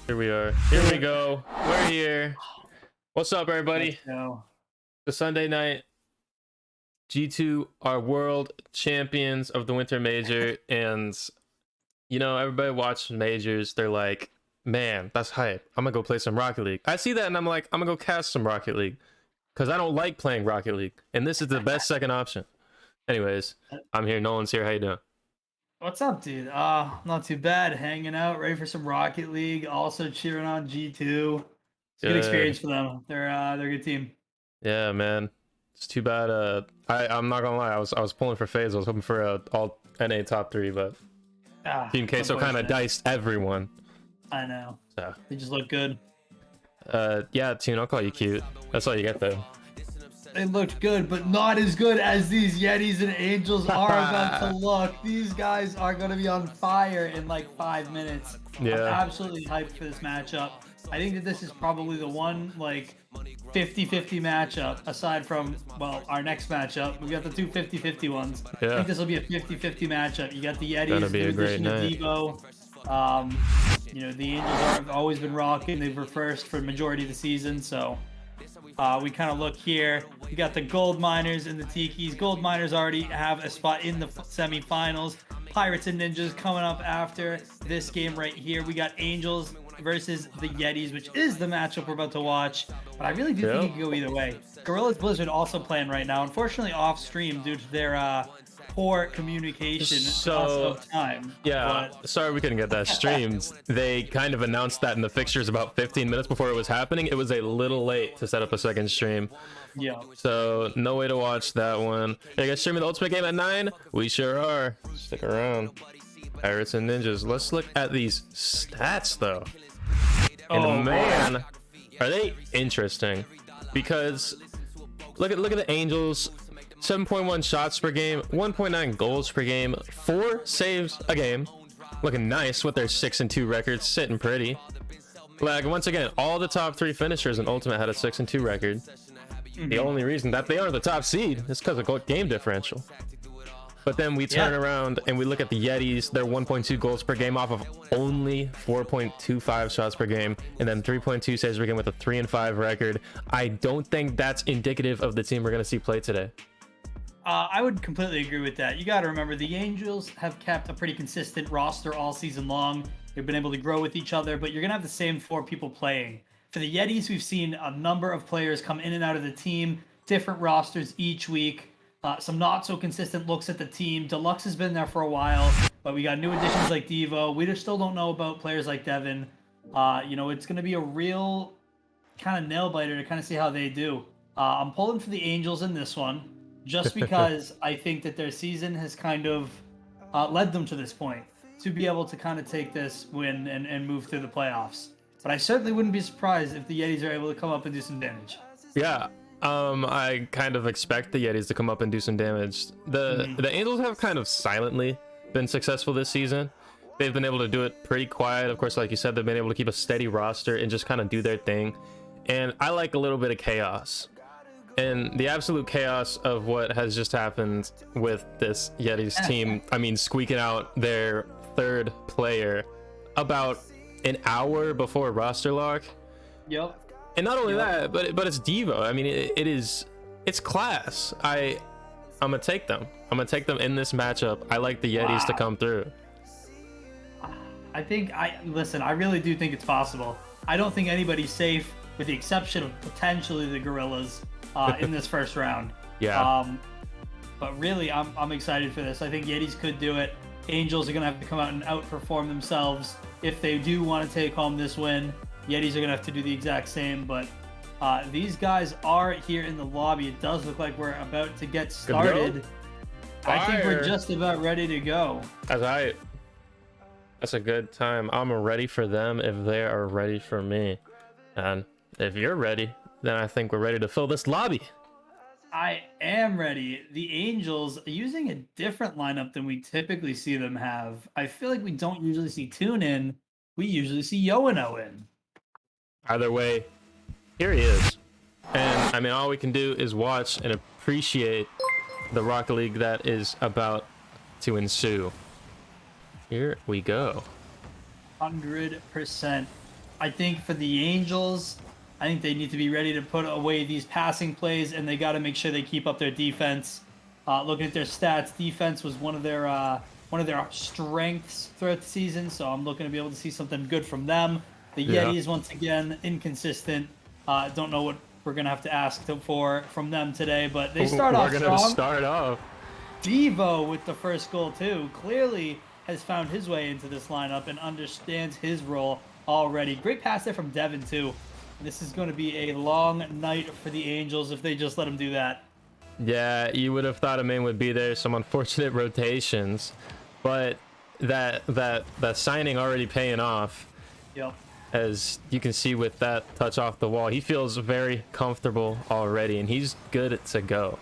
Here we are. Here we go. We're here. What's up, everybody? The Sunday night G2 are world champions of the Winter Major, and you know, everybody watching majors, they're like, man, that's hype. I'm gonna go play some Rocket League. I see that and I'm like, I'm gonna go cast some Rocket League because I don't like playing Rocket League, and this is the best second option. Anyways, I'm here. Nolan's here. How you doing? What's up, dude? Not too bad. Hanging out, ready for some Rocket League. Also cheering on G2. It's a good experience for them. They're a good team. Yeah, man. It's too bad. I'm not gonna lie. I was pulling for FaZe. I was hoping for a all NA top 3, but Team Queso kind of diced everyone. I know. So they just look good. Yeah, Tune. I'll call you cute. That's all you get though. They looked good, but not as good as these Yetis and Angels are about to look. These guys are going to be on fire in like 5 minutes. Yeah. I'm absolutely hyped for this matchup. I think that this is probably the one like 50-50 matchup aside from, well, our next matchup. We got the two 50-50 ones. Yeah. I think this will be a 50-50 matchup. You got the Yetis, Gonna be in a great addition to night. Devo. You know, the Angels have always been rocking. They were first for the majority of the season, so we kind of look here. We got the Gold Miners and the Tikis. Gold Miners already have a spot in the semifinals. Pirates and Ninjas coming up after this game right here. We got Angels versus the Yetis, which is the matchup we're about to watch. But I really do think it could go either way. Gorillas Blizzard also playing right now. Unfortunately, off stream due to their poor communication of time. Yeah, but sorry we couldn't get that streamed. They kind of announced that in the fixtures about 15 minutes before it was happening. It was a little late to set up a second stream. Yeah. So no way to watch that one. Are you guys streaming the Ultimate Game at 9? We sure are. Stick around. Pirates and Ninjas. Let's look at these stats though. And man, are they interesting? Because look at the Angels. 7.1 shots per game, 1.9 goals per game, 4 saves a game. Looking nice with their 6-2 records, sitting pretty. Like, once again, all the top 3 finishers in Ultimate had a 6-2 record. The only reason that they are the top seed is because of game differential. But then we turn around and we look at the Yetis. They're 1.2 goals per game off of only 4.25 shots per game, and then 3.2 saves per game with a 3-5 record. I don't think that's indicative of the team we're going to see play today. I would completely agree with that. You got to remember, the Angels have kept a pretty consistent roster all season long. They've been able to grow with each other, but you're going to have the same 4 people playing. For the Yetis, we've seen a number of players come in and out of the team, different rosters each week. Some not so consistent looks at the team. Deluxe has been there for a while, but we got new additions like Devo. We just still don't know about players like Devin. You know, it's going to be a real kind of nail biter to kind of see how they do. I'm pulling for the Angels in this one, just because I think that their season has kind of led them to this point to be able to kind of take this win and move through the playoffs. But I certainly wouldn't be surprised if the Yetis are able to come up and do some damage. Yeah, I kind of expect the Yetis to come up and do some damage. The Angels have kind of silently been successful this season. They've been able to do it pretty quiet. Of course, like you said, they've been able to keep a steady roster and just kind of do their thing. And I like a little bit of chaos. And the absolute chaos of what has just happened with this Yetis team, I mean, squeaking out their 3rd player about an hour before roster lock. Yep. And not only that, but it's Devo. I mean, it's class. I'm gonna take them. I'm gonna take them in this matchup. I like the Yetis to come through. Listen, I really do think it's possible. I don't think anybody's safe, with the exception of potentially the Gorillas in this first round. Yeah. But really, I'm excited for this. I think Yetis could do it. Angels are gonna have to come out and outperform themselves if they do want to take home this win. Yetis are gonna have to do the exact same, but these guys are here in the lobby. It does look like we're about to get started. I think we're just about ready to go. That's a good time. I'm ready for them if they are ready for me. And if you're ready, then I think we're ready to fill this lobby. I am ready. The Angels are using a different lineup than we typically see them have. I feel like we don't usually see Tune in. We usually see Yoano in. Either way, here he is. And I mean, all we can do is watch and appreciate the Rocket League that is about to ensue. Here we go. 100%. I think for the Angels, I think they need to be ready to put away these passing plays, and they got to make sure they keep up their defense. Looking at their stats, defense was one of their strengths throughout the season, so I'm looking to be able to see something good from them. The Yetis, once again, inconsistent. Don't know what we're gonna have to ask from them today, but they start off strong. We're gonna start off. Devo with the first goal too. Clearly has found his way into this lineup and understands his role already. Great pass there from Devin too. This is going to be a long night for the Angels if they just let him do that. Yeah, you would have thought a man would be there. Some unfortunate rotations, but that signing already paying off. Yep. As you can see with that touch off the wall, he feels very comfortable already, and he's good to go.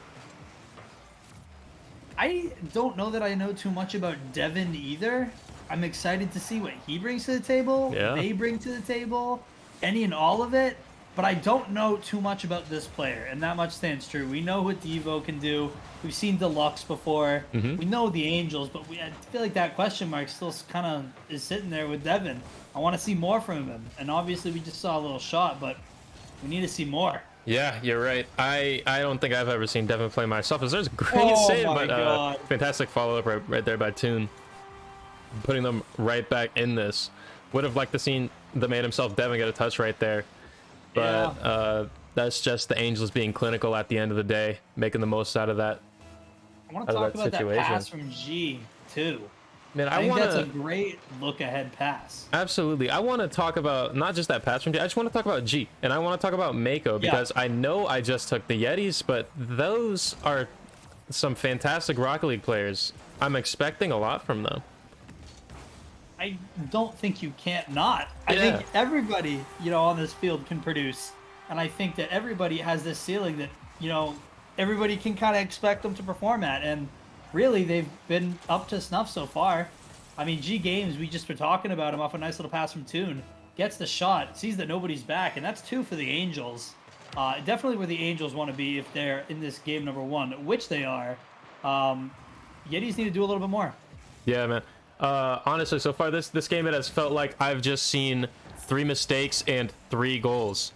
I don't know that I know too much about Devin either. I'm excited to see what he brings to the table, Yeah. they bring to the table, any and all of it. But I don't know too much about this player, and that much stands true. We know what Devo can do. We've seen Deluxe before. We know the Angels, but I feel like that question mark still kind of is sitting there with Devin. I want to see more from him, and obviously we just saw a little shot, but we need to see more. Yeah, you're right. I don't think I've ever seen Devin play myself. There's a great save, my but God. fantastic follow-up right there by Toon. Putting them right back in this. Would have liked to seen the man himself, Devin, get a touch right there. But that's just the Angels being clinical at the end of the day, making the most out of that. I want to talk about that pass from G, too. Man, I think that's a great look-ahead pass. Absolutely. I want to talk about not just that pass from G. I just want to talk about G, and I want to talk about Mako, because I know I just took the Yetis, but those are some fantastic Rocket League players. I'm expecting a lot from them. I don't think you can't not. I think everybody, on this field can produce, and I think that everybody has this ceiling that, everybody can kind of expect them to perform at, and really they've been up to snuff so far. I mean, G Games, we just were talking about him off a nice little pass from Toon, gets the shot, sees that nobody's back, and that's 2 for the Angels. Definitely where the Angels want to be if they're in this game number 1, which they are. Yetis need to do a little bit more. Yeah, man. Honestly, so far this game, it has felt like I've just seen 3 mistakes and 3 goals.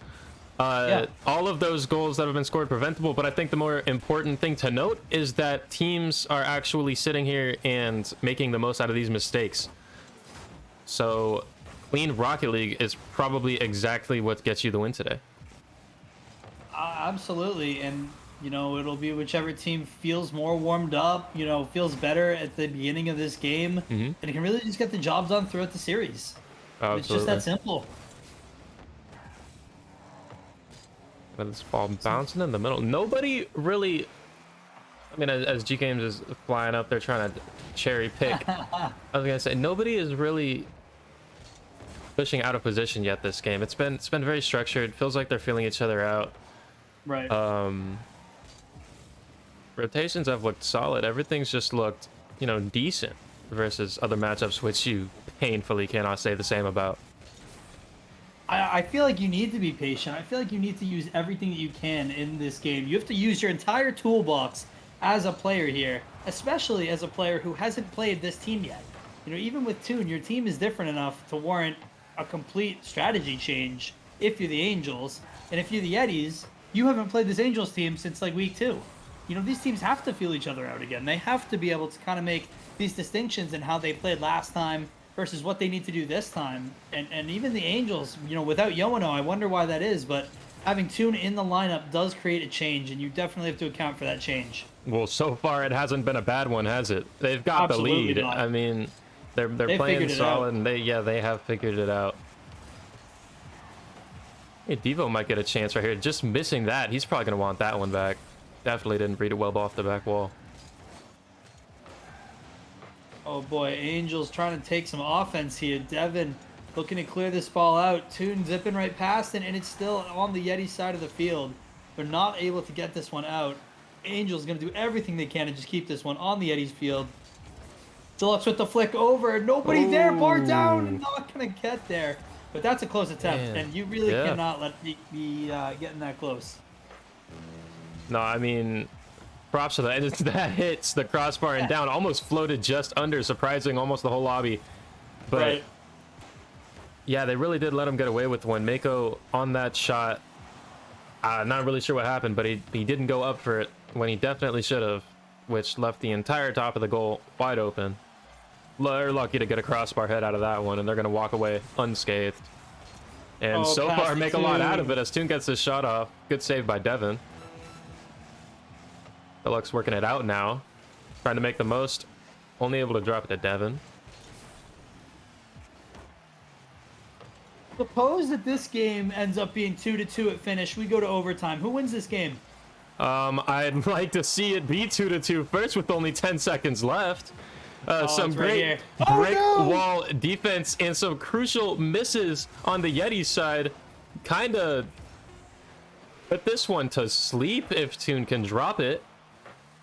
All of those goals that have been scored preventable, but I think the more important thing to note is that teams are actually sitting here and making the most out of these mistakes. So clean Rocket League is probably exactly what gets you the win today. Absolutely, and it'll be whichever team feels more warmed up, feels better at the beginning of this game, and it can really just get the job done throughout the series. Absolutely. It's just that simple. This ball bouncing in the middle. Nobody really, I mean, as G Games is flying up there trying to cherry pick, I was gonna say nobody is really pushing out of position yet this game. It's been very structured. Feels like they're feeling each other out. Right. Rotations have looked solid. Everything's just looked, decent versus other matchups, which you painfully cannot say the same about. I feel like you need to be patient. I feel like you need to use everything that you can in this game. You have to use your entire toolbox as a player here, especially as a player who hasn't played this team yet. Even with Toon, your team is different enough to warrant a complete strategy change if you're the Angels. And if you're the Yetis, you haven't played this Angels team since like week 2. These teams have to feel each other out again. They have to be able to kind of make these distinctions in how they played last time versus what they need to do this time. And even the Angels, without Yoano, I wonder why that is, but having Toon in the lineup does create a change, and you definitely have to account for that change. Well, so far it hasn't been a bad one, has it? They've got Absolutely the lead. not. I mean, they're playing solid, and they have figured it out. Hey, Devo might get a chance right here. Just missing that. He's probably going to want that one back. Definitely didn't read it well off the back wall. Oh boy, Angels trying to take some offense here. Devin looking to clear this ball out. Toon zipping right past it, and it's still on the Yeti side of the field. They're not able to get this one out. Angels going to do everything they can to just keep this one on the Yeti's field. Deluxe with the flick over. Nobody there. Bar down. Not going to get there. But that's a close attempt, and you really cannot let me getting that close. No, I mean, props to that. That hits the crossbar and down, almost floated just under, surprising almost the whole lobby. But Yeah, they really did let him get away with one. Mako on that shot, not really sure what happened, but he didn't go up for it when he definitely should have, which left the entire top of the goal wide open. They're lucky to get a crossbar head out of that one, and they're going to walk away unscathed. And so far, make a lot out of it as Toon gets his shot off. Good save by Devin. Deluxe working it out now, trying to make the most. Only able to drop it to Devin. Suppose that this game ends up being 2-2 at finish. We go to overtime. Who wins this game? I'd like to see it be 2-2 first with only 10 seconds left. Some great brick wall defense and some crucial misses on the Yetis side. Kind of put this one to sleep if Toon can drop it.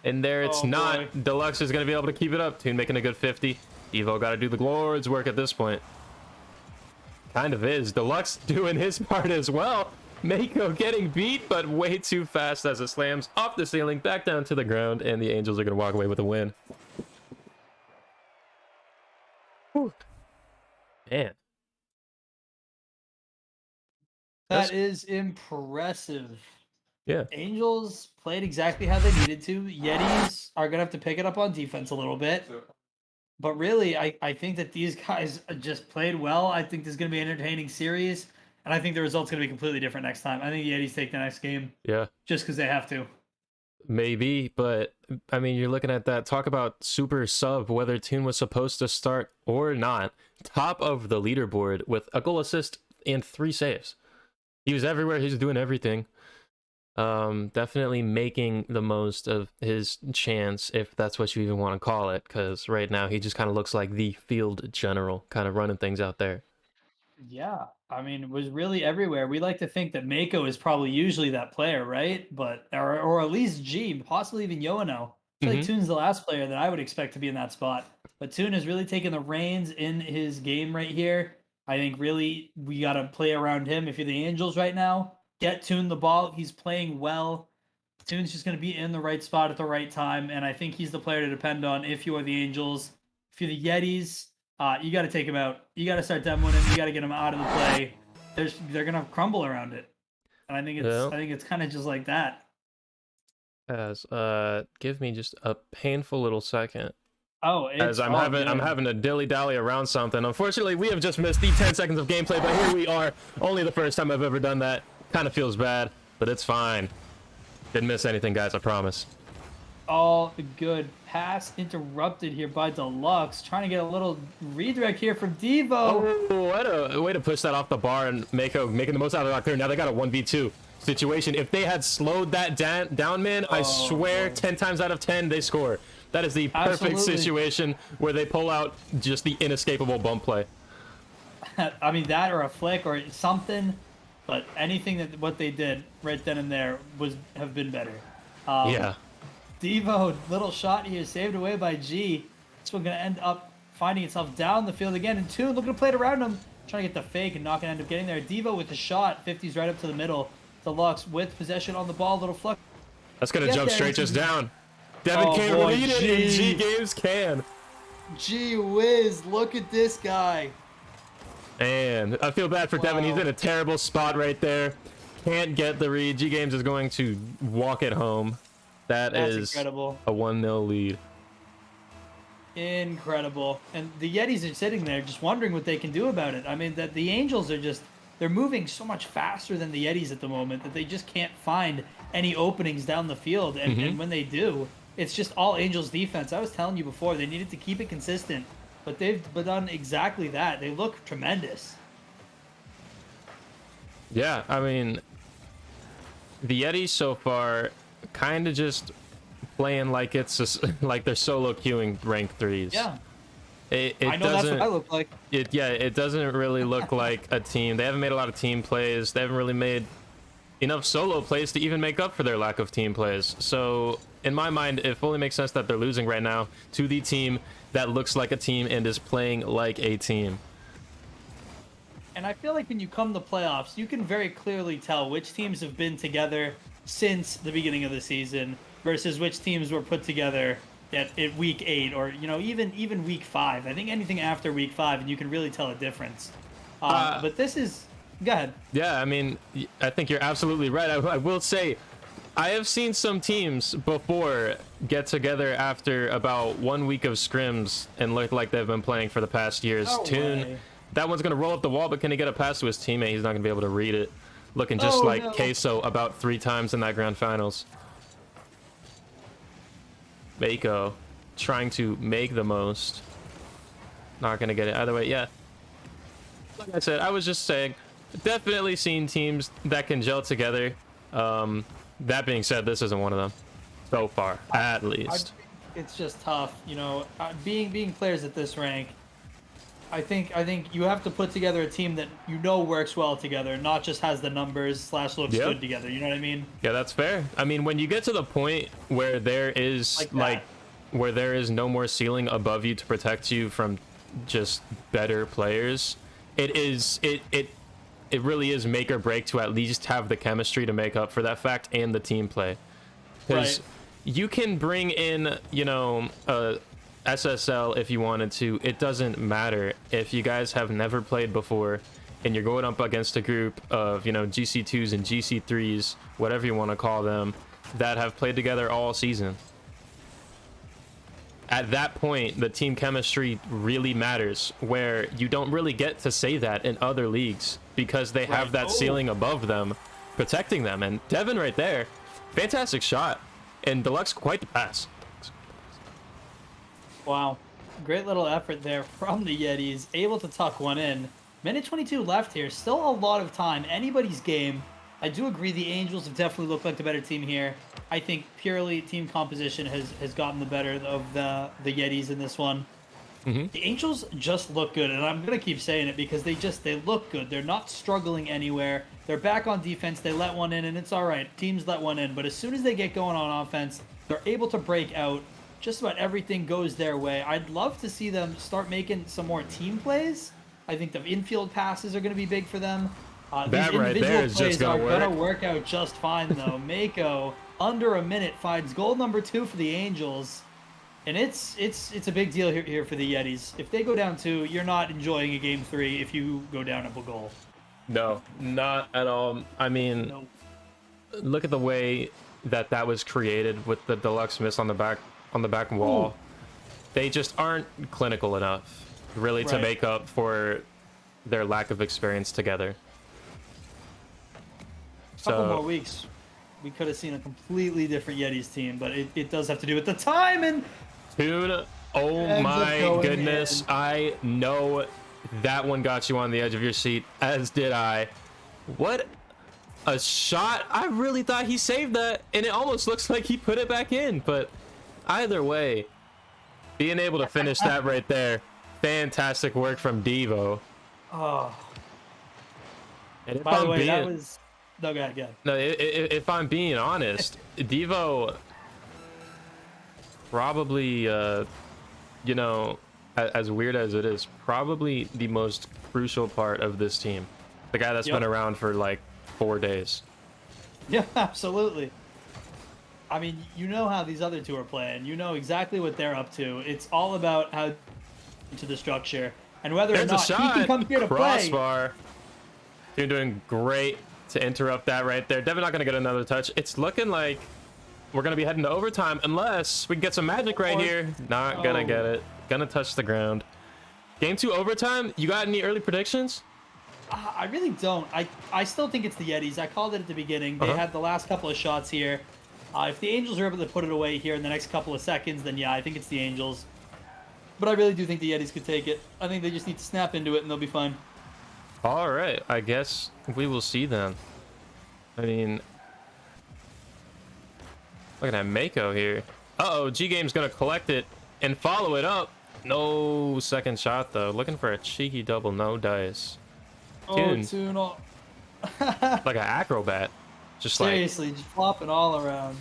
And there it's not. Boy. Deluxe is going to be able to keep it up. Toon making a good 50. Evo got to do the Lord's work at this point. Kind of is. Deluxe doing his part as well. Mako getting beat, but way too fast as it slams off the ceiling, back down to the ground, and the Angels are going to walk away with a win. Whew. Man. That is impressive. Yeah. Angels played exactly how they needed to. Yetis are going to have to pick it up on defense a little bit. But really, I think that these guys just played well. I think this is going to be an entertaining series. And I think the result's going to be completely different next time. I think the Yetis take the next game. Yeah. Just because they have to. Maybe, but I mean, you're looking at that. Talk about super sub, whether Toon was supposed to start or not. Top of the leaderboard with a goal assist and 3 saves. He was everywhere. He was doing everything. Definitely making the most of his chance, if that's what you even want to call it, because right now he just kind of looks like the field general, kind of running things out there. Yeah, I mean, it was really everywhere. We like to think that Mako is probably usually that player, right? But or at least G, possibly even Yoano. I feel like Toon's the last player that I would expect to be in that spot. But Toon has really taken the reins in his game right here. I think really we got to play around him. If you're the Angels right now, get Toon the ball. He's playing well. Toon's just going to be in the right spot at the right time, and I think he's the player to depend on if you are the Angels. If you're the Yetis, you got to take him out. You got to start demoing him. You got to get him out of the play. They're going to crumble around it, and I think it's kind of just like that. As give me just a painful little second. Oh, as I'm having a dilly-dally around something. Unfortunately, we have just missed the 10 seconds of gameplay, but here we are. Only the first time I've ever done that. Kind of feels bad, but it's fine. Didn't miss anything, guys, I promise. All good. Pass interrupted here by Deluxe. Trying to get a little redirect here from Devo. Oh, what a way to push that off the bar and Mako making the most out of that clear. Now they got a 1v2 situation. If they had slowed that down, man, I swear 10 times out of 10 they score. That is the perfect situation where they pull out just the inescapable bump play. I mean, that or a flick or something. But anything that what they did right then and there have been better. Yeah. Devo, little shot here, saved away by G. This one going to end up finding itself down the field again. And Toon looking to play it around him. Trying to get the fake and not going to end up getting there. Devo with the shot. 50's right up to the middle. Deluxe with possession on the ball. Little fluck. That's going to jump straight just down. Devin can't read it, and G Games can. Gee whiz, look at this guy. And I feel bad for Devin. He's in a terrible spot right there. Can't get the read. G Games is going to walk it home. That's incredible. A 1-0 lead. Incredible. And the Yetis are sitting there just wondering what they can do about it. I mean, that the Angels are they're moving so much faster than the Yetis at the moment that they just can't find any openings down the field. And when they do, it's just all Angels defense. I was telling you before, they needed to keep it consistent. But they've done exactly that. They look tremendous. Yeah, I mean, the Yetis so far kind of just playing like it's like they're solo queuing rank 3s. Yeah. I know that's what I look like. It doesn't really look like a team. They haven't made a lot of team plays. They haven't really made enough solo plays to even make up for their lack of team plays. So in my mind, it fully makes sense that they're losing right now to the team that looks like a team and is playing like a team. And I feel like when you come to playoffs, you can very clearly tell which teams have been together since the beginning of the season versus which teams were put together at week 8 or even week 5. I think anything after week 5, and you can really tell a difference. But this is, go ahead. Yeah, I mean, I think you're absolutely right. I will say, I have seen some teams before get together after about 1 week of scrims and look like they've been playing for the past years. No Toon, way. that one's gonna roll up the wall, but can he get a pass to his teammate? He's not gonna be able to read it. Looking just Oh, like no. Queso about 3 times in that grand finals. Mako trying to make the most. Not gonna get it either way. Yeah. Like I said, I was just saying, definitely seen teams that can gel together. That being said, this isn't one of them so far, at least. It's just tough, you know. Being players at this rank, I think you have to put together a team that you know works well together, not just has the numbers / looks good together. You know what I mean? Yeah, that's fair. I mean, when you get to the point where there is where there is no more ceiling above you to protect you from just better players, it really is make or break to at least have the chemistry to make up for that fact and the team play. Because you can bring in, you know, SSL if you wanted to. It doesn't matter if you guys have never played before and you're going up against a group of, you know, GC2s and GC3s, whatever you want to call them, that have played together all season. At that point, the team chemistry really matters, where you don't really get to say that in other leagues because they have that ceiling above them protecting them. And Devin right there, fantastic shot, and Deluxe quite the pass. Wow, great little effort there from the Yetis, able to tuck one in. Minute 22 left here, still a lot of time, anybody's game. I do agree the Angels have definitely looked like the better team here. I think purely team composition has gotten the better of the Yetis in this one. The Angels just look good, and I'm going to keep saying it because they look good. They're not struggling anywhere. They're back on defense. They let one in, and it's all right. Teams let one in, but as soon as they get going on offense, they're able to break out. Just about everything goes their way. I'd love to see them start making some more team plays. I think the infield passes are going to be big for them. That these right there is just are going to work out just fine, though. Mako, under a minute, finds goal number 2 for the Angels. And it's a big deal here for the Yetis. If they go down 2, you're not enjoying a game 3 if you go down up a goal. No, not at all. I mean, look at the way that was created with the Deluxe miss on the back wall. Ooh. They just aren't clinical enough, really, to make up for their lack of experience together. Couple more weeks, we could have seen a completely different Yetis team, but it does have to do with the time and Toon. Oh my goodness, I know that one got you on the edge of your seat, as did I. What a shot. I really thought he saved that, and it almost looks like he put it back in, but either way, being able to finish that right there, fantastic work from Devo. Oh. And by the way, that was... No, go ahead. No, if I'm being honest, Devo probably, you know, as weird as it is, probably the most crucial part of this team. The guy that's been around for like 4 days. Yeah, absolutely. I mean, you know how these other two are playing. You know exactly what they're up to. It's all about how to the structure and whether or not he can come here to play. Crossbar. You're doing great to interrupt that right there. Devin not going to get another touch. It's looking like we're going to be heading to overtime unless we can get some magic right here. Not going to get it. Going to touch the ground. Game 2 overtime. You got any early predictions? I really don't. I still think it's the Yetis. I called it at the beginning. They had the last couple of shots here. If the Angels are able to put it away here in the next couple of seconds, then yeah, I think it's the Angels. But I really do think the Yetis could take it. I think they just need to snap into it and they'll be fine. All right, I guess we will see then. I mean, look at that Mako here. Uh-oh, G-Game's going to collect it and follow it up. No second shot, though. Looking for a cheeky double, no dice. Toon. Like an acrobat. Just seriously, just flopping all around.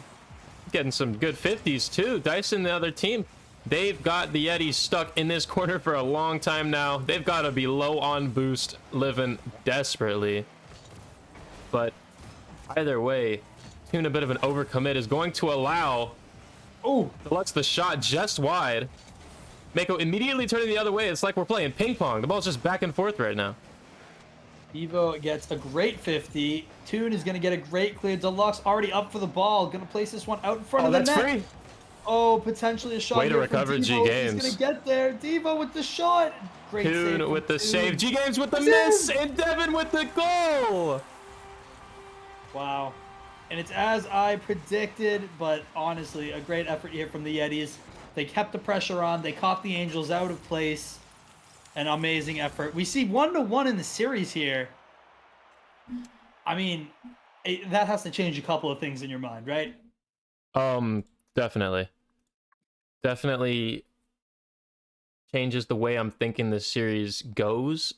Getting some good 50s, too. Dice and the other team. They've got the Yetis stuck in this corner for a long time now. They've got to be low on boost, living desperately. But either way, Toon, a bit of an overcommit, is going to allow... Oh, lets the shot just wide. Mako immediately turning the other way. It's like we're playing ping pong. The ball's just back and forth right now. Evo gets a great 50. Toon is going to get a great clear. Deluxe already up for the ball. Going to place this one out in front Oh, of the that's net. free. Oh, potentially a shot Way to here from recover, G Devo. He's going Games. to get there. Devo with the shot. Great save Toon from with the Toon. save. G Games with the That's miss. And Devin with the goal. Wow. And it's as I predicted, but honestly, a great effort here from the Yetis. They kept the pressure on. They caught the Angels out of place. An amazing effort. We see 1-1 in the series here. I mean, that has to change a couple of things in your mind, right? Definitely. Definitely changes the way I'm thinking this series goes.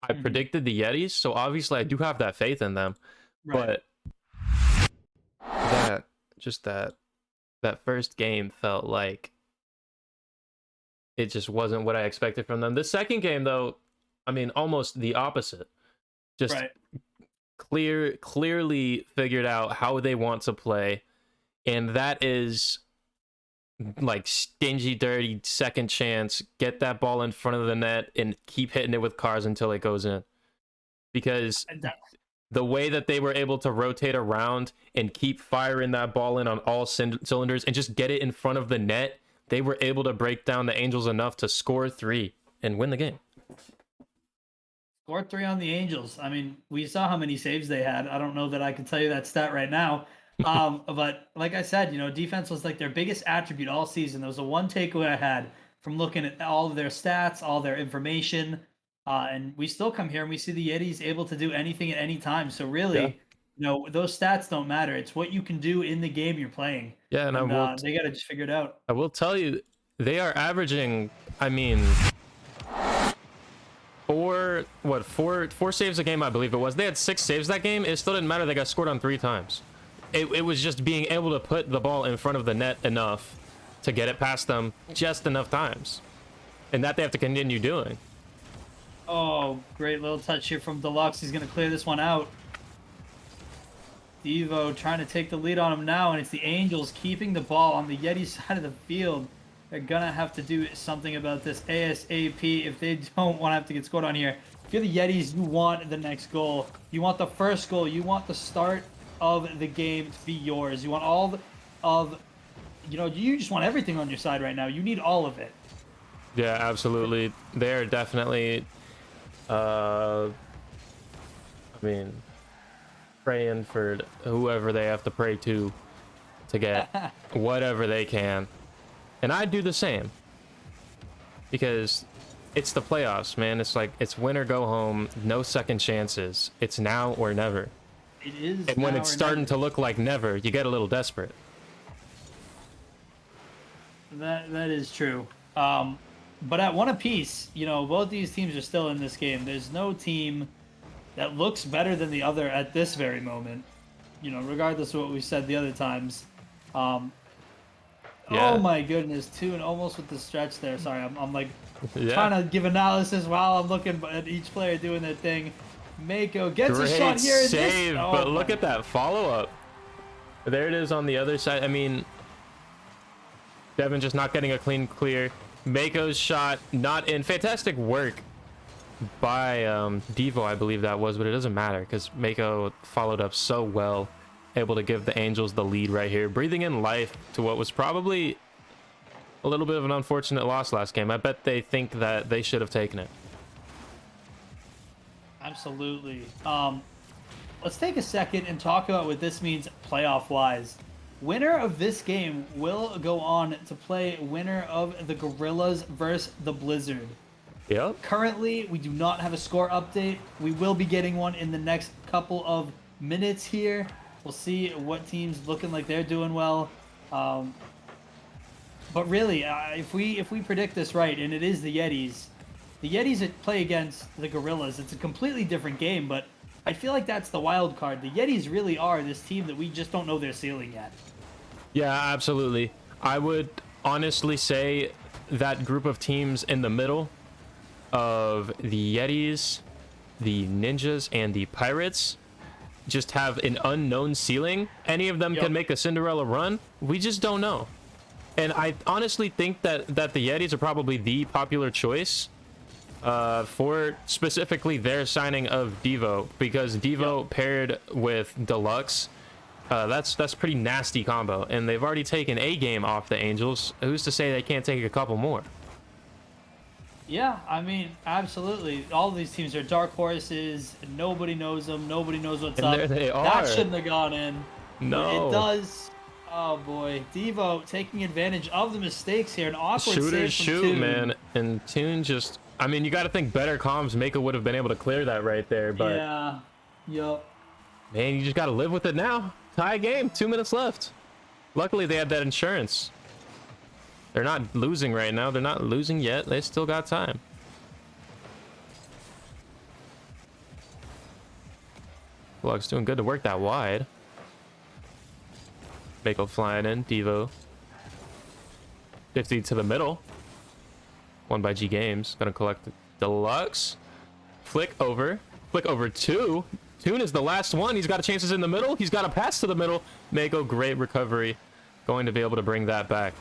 I predicted the Yetis, so obviously I do have that faith in them. Right. But that first game felt like it just wasn't what I expected from them. The second game, though, I mean, almost the opposite. Just Right. clearly figured out how they want to play, and that is like stingy, dirty, second chance, get that ball in front of the net and keep hitting it with cars until it goes in. Because the way that they were able to rotate around and keep firing that ball in on all cylinders and just get it in front of the net, they were able to break down the Angels enough to score 3 and win the game. Score 3 on the Angels. I mean, we saw how many saves they had. I don't know that I can tell you that stat right now. But like I said, defense was like their biggest attribute all season. That was the one takeaway I had from looking at all of their stats, all their information. And we still come here and we see the Yetis able to do anything at any time. So really, those stats don't matter. It's what you can do in the game you're playing. Yeah, and they got to just figure it out. I will tell you, they are averaging, I mean, four saves a game, I believe it was. They had 6 saves that game. It still didn't matter. They got scored on 3 times. It was just being able to put the ball in front of the net enough to get it past them just enough times. And that they have to continue doing. Oh, great little touch here from Deluxe. He's going to clear this one out. Devo trying to take the lead on him now, and it's the Angels keeping the ball on the Yeti side of the field. They're going to have to do something about this ASAP if they don't want to have to get scored on here. If you're the Yetis, you want the next goal. You want the first goal. You want the start of the game to be yours. You want all you just want everything on your side right now. You need all of it. Yeah, absolutely. They're definitely, I mean, praying for whoever they have to pray to get whatever they can. And I do the same. Because it's the playoffs, man. It's like, it's win or go home. No second chances. It's now or never. It is. And when it's starting to look like never, you get a little desperate. That is true. But at one apiece, both these teams are still in this game. There's no team that looks better than the other at this very moment. Regardless of what we said the other times. Yeah. Oh my goodness, Toon almost with the stretch there. Sorry, I'm like trying to give analysis while I'm looking at each player doing their thing. Mako gets a shot here. Save, but look at that follow-up. There it is on the other side. I mean, Devin just not getting a clean clear. Mako's shot not in. Fantastic work by Devo, I believe that was, but it doesn't matter because Mako followed up so well, able to give the Angels the lead right here, breathing in life to what was probably a little bit of an unfortunate loss last game. I bet they think that they should have taken it. Absolutely. Let's take a second and talk about what this means playoff-wise. Winner of this game will go on to play winner of the Gorillas versus the Blizzard. Yep. Currently, we do not have a score update. We will be getting one in the next couple of minutes here. We'll see what team's looking like they're doing well. But really, if we predict this right, and it is the Yetis that play against the Gorillas, it's a completely different game, but I feel like that's the wild card. The Yetis really are this team that we just don't know their ceiling yet. Yeah, absolutely. I would honestly say that group of teams in the middle of the Yetis, the Ninjas, and the Pirates just have an unknown ceiling. Any of them can make a Cinderella run. We just don't know. And I honestly think that the Yetis are probably the popular choice for specifically their signing of Devo, because Devo paired with Deluxe, that's pretty nasty combo, and they've already taken a game off the Angels. Who's to say they can't take a couple more? Yeah, I mean, absolutely. All of these teams are dark horses. Nobody knows them. Nobody knows what's And up. there they are. That shouldn't have gone in. No. It does. Oh boy, Devo taking advantage of the mistakes here. An awkward Shooters save from shoot, Toon. man, and Toon just. I mean, you got to think better comms. Mako would have been able to clear that right there, but Yeah. Yup. man, you just got to live with it now. Tie game, 2 minutes left. Luckily, they had that insurance. They're not losing right now. They're not losing yet. They still got time. Lug's doing good to work that wide. Mako flying in. Devo. 50 to the middle. Won by G Games. Gonna collect the Deluxe. Flick over. Flick over two. Toon is the last one. He's got chances in the middle. He's got a pass to the middle. Mako, great recovery. Going to be able to bring that back.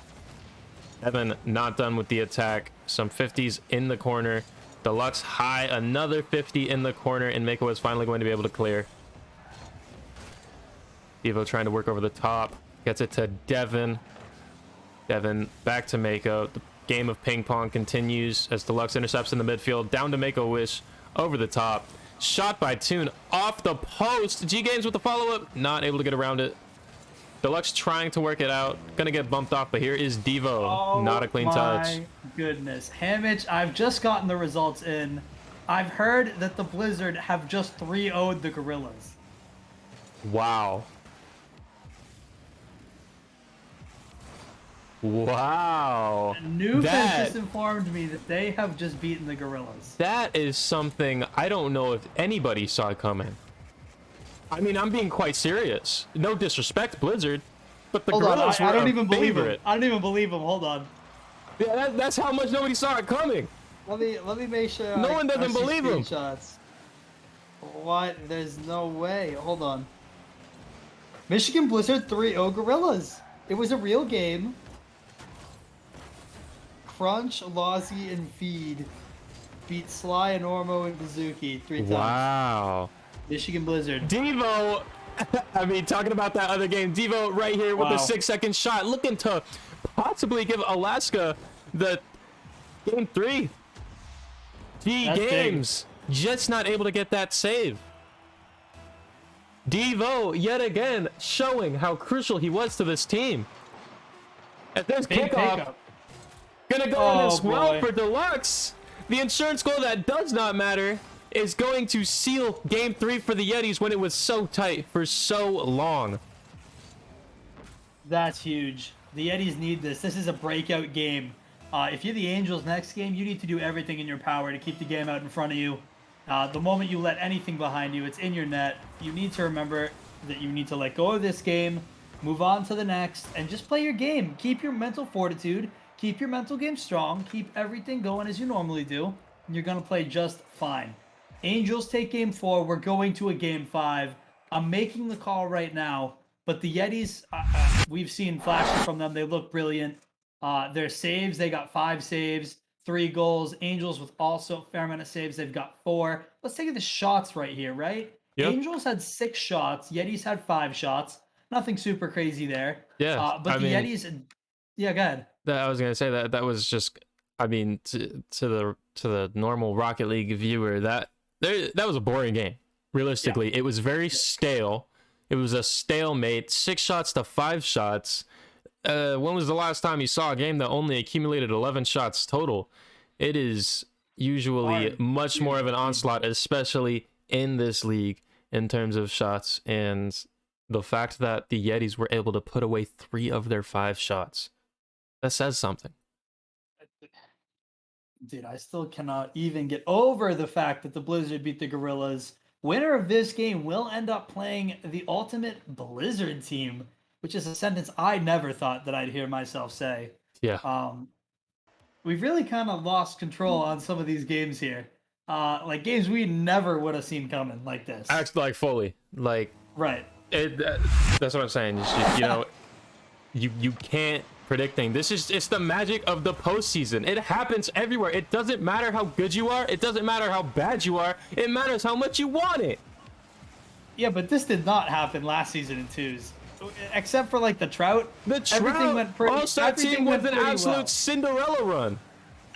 Evan not done with the attack. Some 50s in the corner. Deluxe high. Another 50 in the corner. And Mako is finally going to be able to clear. Devo trying to work over the top. Gets it to Devin. Devin back to Mako. The game of ping pong continues as Deluxe intercepts in the midfield. Down to Mako Wish. Over the top. Shot by Toon off the post. G Games with the follow-up. Not able to get around it. Deluxe trying to work it out. Gonna get bumped off, but here is Devo. Oh, not a clean touch. my goodness. Hamich, I've just gotten the results in. I've heard that the Blizzard have just 3-0'd the Gorillas. Wow. Wow. Newfans That- just informed me that they have just beaten the Gorillas. That is something I don't know if anybody saw coming. I mean, I'm being quite serious. No disrespect, Blizzard, but the Hold on, Gorillas I were don't a even believe him. favorite. I don't even believe him. Hold on. Yeah, that's how much nobody saw it coming. Let me make sure. No one doesn't see believe him. screenshots. What? There's no way. Hold on. Michigan Blizzard 3-0 Gorillas. It was a real game. Crunch, Lozzie, and Feed beat Sly and Ormo and Kazuki 3 times. Wow. Michigan Blizzard. Devo, I mean, talking about that other game, Devo right here with the Wow. 6-second shot, looking to possibly give Alaska the game 3. G That's big. Games just not able to get that save. Devo yet again showing how crucial he was to this team. At this Big kickoff, pickup. gonna go in as Oh, well boy. for Deluxe. The insurance goal that does not matter is going to seal game 3 for the Yetis when it was so tight for so long. That's huge. The Yetis need this. This is a breakout game. If you're the Angels next game, you need to do everything in your power to keep the game out in front of you. The moment you let anything behind you, it's in your net. You need to remember that you need to let go of this game, move on to the next, and just play your game. Keep your mental fortitude, keep your mental game strong, keep everything going as you normally do, and you're going to play just fine. Angels take game 4. We're going to a game 5. I'm making the call right now, but the Yetis, we've seen flashes from them. They look brilliant. Their saves, they got 5 saves, 3 goals. Angels with also a fair amount of saves, they've got 4. Let's take the shots right here, right? Yep. Angels had 6 shots. Yetis had 5 shots. Nothing super crazy there. Yeah, But I the mean, Yetis, yeah, go ahead. I was gonna say that was just, I mean, to the normal Rocket League viewer, that was a boring game. Realistically, it was very stale. It was a stalemate. 6 shots to 5 shots. When was the last time you saw a game that only accumulated 11 shots total? It is usually Hard. much more of an onslaught, especially in this league in terms of shots. And the fact that the Yetis were able to put away 3 of their 5 shots, that says something. Dude, I still cannot even get over the fact that the Blizzard beat the Gorillas. Winner of this game will end up playing the ultimate Blizzard team, which is a sentence I never thought that I'd hear myself say. Yeah. We've really kind of lost control on some of these games here. Like games we never would have seen coming like this. Actually, like fully. Like, Right. that's what I'm saying. You know, you can't predicting. It's the magic of the postseason. It happens everywhere. It doesn't matter how good you are. It doesn't matter how bad you are. It matters how much you want it. Yeah, but this did not happen last season in twos. Except for like the Trout. Everything went pretty. All-Star team with an absolute Cinderella run.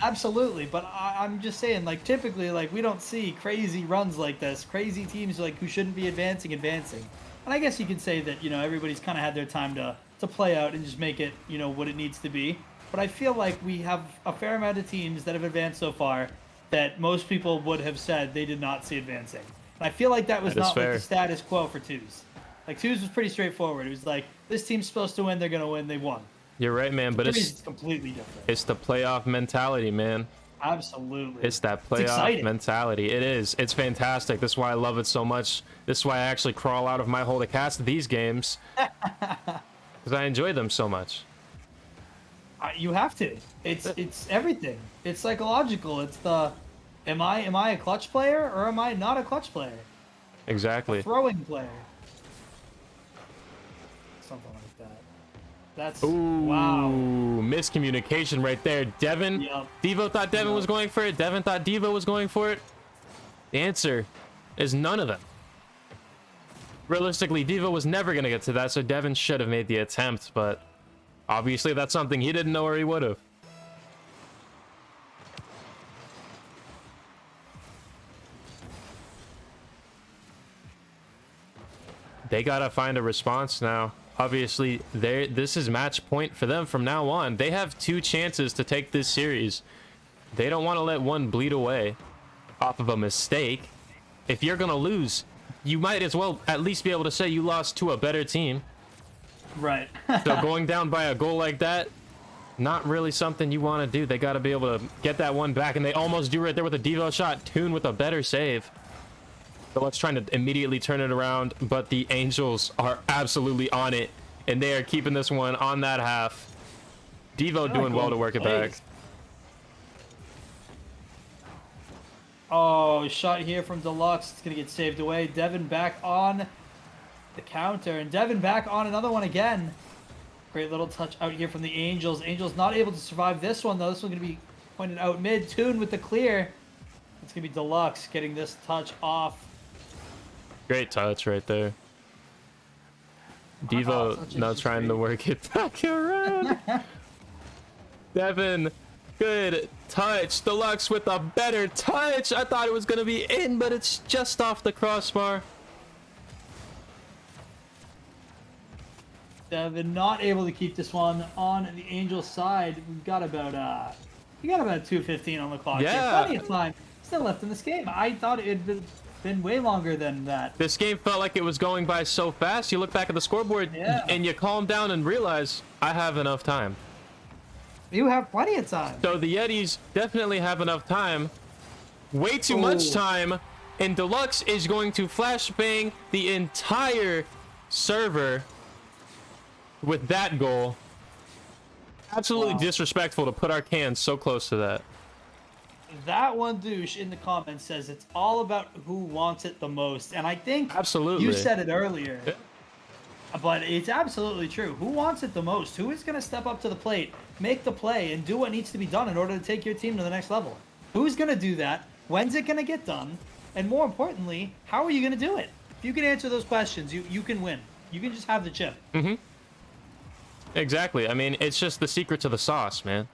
Absolutely, but I'm just saying, like, typically, like, we don't see crazy runs like this, crazy teams like who shouldn't be advancing. And I guess you could say that, you know, everybody's kind of had their time to play out and just make it, you know, what it needs to be. But I feel like we have a fair amount of teams that have advanced so far that most people would have said they did not see advancing. And I feel like that was not like the status quo for twos. Like, twos was pretty straightforward. It was like, this team's supposed to win, they're going to win, they won. You're right, man, but it's completely different. It's the playoff mentality, man. Absolutely. It's that playoff mentality. It is. It's fantastic. That's why I love it so much. This is why I actually crawl out of my hole to cast these games. Because I enjoy them so much. You have to. It's everything. It's psychological. It's the, am I a clutch player or am I not a clutch player? Exactly. A throwing player. Something like that. That's wow. Miscommunication right there. Devin. Yep. Devo thought Devin was going for it. Devin thought Devo was going for it. The answer is none of them. Realistically, Devo was never going to get to that, so Devin should have made the attempt, but obviously that's something he didn't know or he would have. They got to find a response now. Obviously, this is match point for them from now on. They have 2 chances to take this series. They don't want to let one bleed away off of a mistake. If you're going to lose, you might as well at least be able to say you lost to a better team. Right. So going down by a goal like that, not really something you want to do. They got to be able to get that one back, and they almost do right there with a Devo shot. Toon with a better save. Deluxe trying to immediately turn it around, but the Angels are absolutely on it, and they are keeping this one on that half. Devo doing well to work it back. Oh, shot here from Deluxe. It's going to get saved away. Devin back on the counter, and Devin back on another one again. Great little touch out here from the Angels. Angels not able to survive this one, though. This one's going to be pointed out mid. Toon with the clear. It's going to be Deluxe getting this touch off. Great touch right there. Devo now trying to work it back around. Devin, good touch. Deluxe with a better touch. I thought it was going to be in, but it's just off the crossbar. Devin not able to keep this one on the Angels side. We've got about 2:15 on the clock. Yeah. Plenty of time still left in this game. I thought it had been way longer than that. This game felt like it was going by so fast. You look back at the scoreboard and you calm down and realize I have enough time. You have plenty of time. So the Yetis definitely have enough time. Way too much time. And Deluxe is going to flashbang the entire server with that goal. Absolutely disrespectful to put our cans so close to that. That one douche in the comments says it's all about who wants it the most. And I think absolutely you said it earlier. Yeah. But it's absolutely true. Who wants it the most? Who is going to step up to the plate, make the play, and do what needs to be done in order to take your team to the next level? Who's going to do that? When's it going to get done? And more importantly, how are you going to do it? If you can answer those questions, you can win. You can just have the chip. Mm-hmm. Exactly. I mean, it's just the secret to the sauce, man.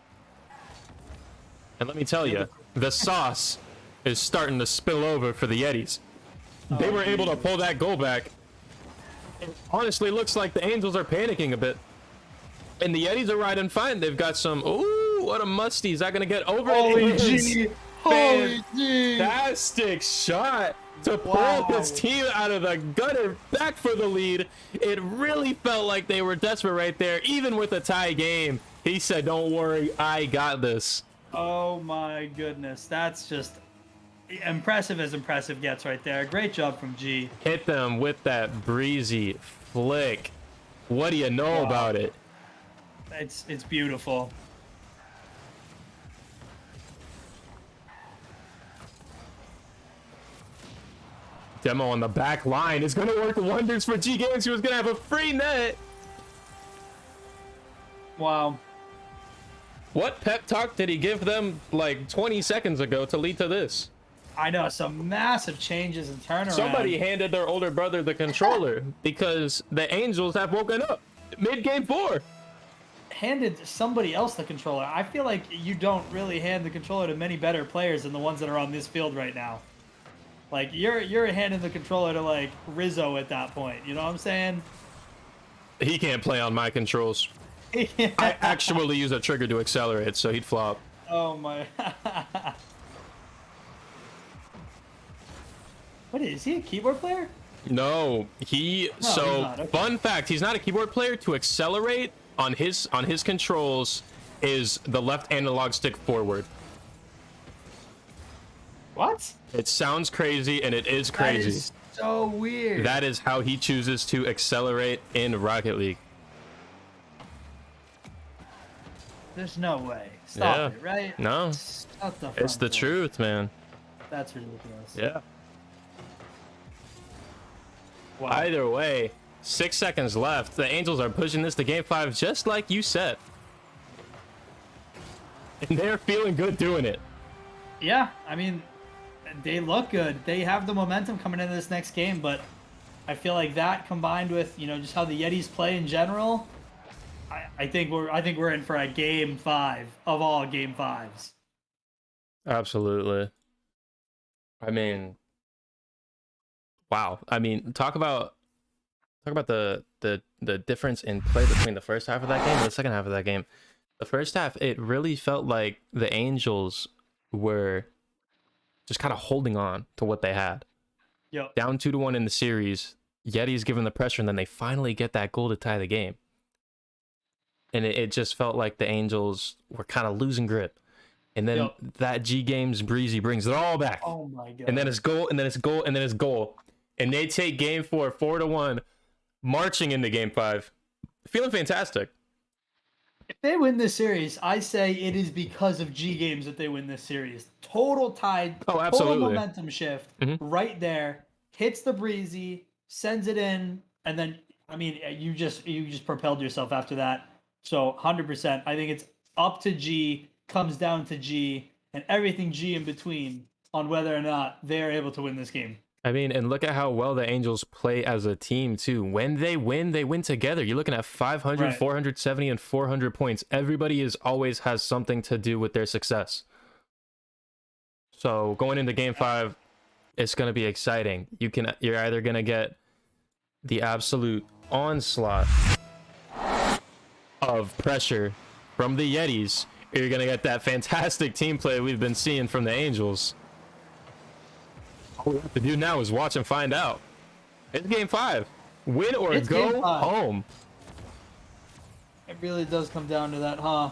And let me tell you, the sauce is starting to spill over for the Yetis. They were able to pull that goal back. It honestly looks like the Angels are panicking a bit. And the Yetis are riding fine. They've got some... Ooh, what a musty. Is that going to get over? Holy G. Holy G. Fantastic shot to pull this team out of the gutter back for the lead. It really felt like they were desperate right there, even with a tie game. He said, don't worry, I got this. Oh my goodness, that's just impressive as impressive gets right there. Great job from G. Hit them with that breezy flick. What do you know about it? It's beautiful. Demo on the back line is going to work wonders for G Games, who was going to have a free net. Wow. What pep talk did he give them like 20 seconds ago to lead to this? I know, some massive changes and turnaround. Somebody handed their older brother the controller because the Angels have woken up mid-game 4. Handed somebody else the controller. I feel like you don't really hand the controller to many better players than the ones that are on this field right now. Like, you're handing the controller to, like, Rizzo at that point. You know what I'm saying? He can't play on my controls. I actually use a trigger to accelerate, so he'd flop. Oh, my... What is he, a keyboard player? No, he's not. Okay. Fun fact, he's not a keyboard player. To accelerate on his controls is the left analog stick forward. What? It sounds crazy, and it is crazy. That is so weird. That is how he chooses to accelerate in Rocket League. There's no way. Stop Yeah. it, right? No. It's It's the truth, man. That's ridiculous. Yeah. Wow. Either way, 6 seconds left. The Angels are pushing this to game 5 just like you said. And they're feeling good doing it. Yeah, I mean, they look good. They have the momentum coming into this next game, but I feel like that combined with, you know, just how the Yetis play in general, I think we're in for a game 5 of all game 5s. Absolutely. I mean, wow. I mean, talk about the difference in play between the first half of that game and the second half of that game. The first half, it really felt like the Angels were just kind of holding on to what they had. Yep. Down 2-1 in the series, Yetis given the pressure, and then they finally get that goal to tie the game. And it just felt like the Angels were kind of losing grip. And then that G Games breezy brings it all back. Oh my god. And then it's goal, and then it's goal, and then it's goal. And they take game 4, 4-1, marching into game 5. Feeling fantastic. If they win this series, I say it is because of G Games that they win this series. Total tide, Oh, absolutely. total momentum shift right there. Hits the breezy, sends it in, and then I mean you just propelled yourself after that. So 100%. I think it's up to G, comes down to G, and everything G in between on whether or not they're able to win this game. I mean, and look at how well the Angels play as a team, too. When they win together. You're looking at 500, Right. 470, and 400 points. Everybody always has something to do with their success. So going into game 5, it's going to be exciting. You're either going to get the absolute onslaught of pressure from the Yetis, or you're going to get that fantastic team play we've been seeing from the Angels. All we have to do now is watch and find out. It's game 5. Win or It's go game 5. home. It really does come down to that, huh?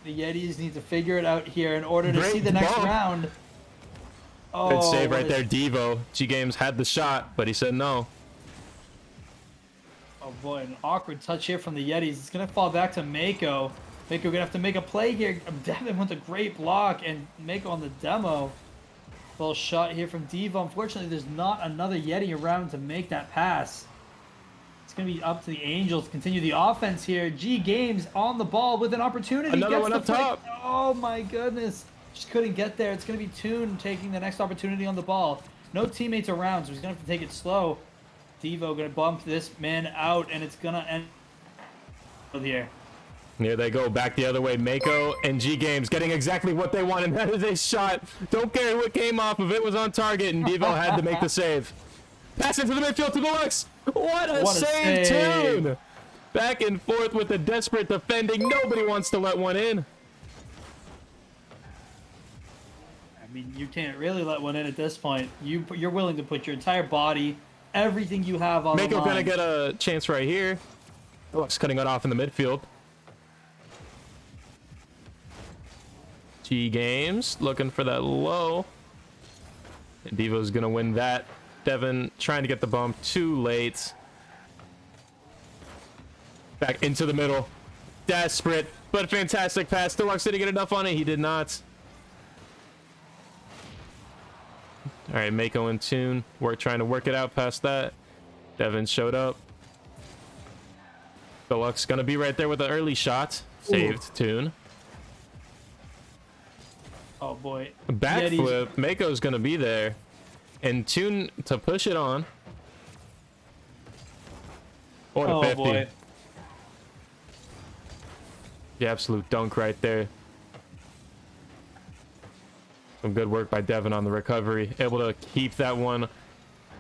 The Yetis need to figure it out here in order to Great see the next bump. round. Oh, Good save right what there, is- Devo. G Games had the shot, but he said no. Oh boy, an awkward touch here from the Yetis. It's gonna fall back to Mako. Mako gonna have to make a play here. Devin with a great block, and Mako on the demo. Little shot here from Devo. Unfortunately, there's not another Yeti around to make that pass. It's going to be up to the Angels to continue the offense here. G Games on the ball with an opportunity. Another Gets one the up flick. top. Oh my goodness. Just couldn't get there. It's going to be Toon taking the next opportunity on the ball. No teammates around, so he's going to have to take it slow. Devo going to bump this man out, and it's going to end here. Here they go, back the other way. Mako and G Games getting exactly what they wanted. That is a shot. Don't care what came off of it, was on target, and Devo had to make the save. Pass into the midfield to Deluxe. What a save, Toon! Back and forth with the desperate defending. Nobody wants to let one in. I mean, you can't really let one in at this point. You're willing to put your entire body, everything you have on the Mako line. gonna get a chance right here. Deluxe cutting it off in the midfield. G Games looking for that low. And Devo's gonna win that. Devin trying to get the bump, too late. Back into the middle. Desperate, but fantastic pass. Deluxe didn't get enough on it. He did not. All right, Mako and Toon. We're trying to work it out past that. Devin showed up. Deluxe gonna be right there with an early shot. Saved Toon. boy. Backflip. Mako's gonna be there, and Tune to push it on. What a 50. Boy. The absolute dunk right there. Some good work by Devin on the recovery. Able to keep that one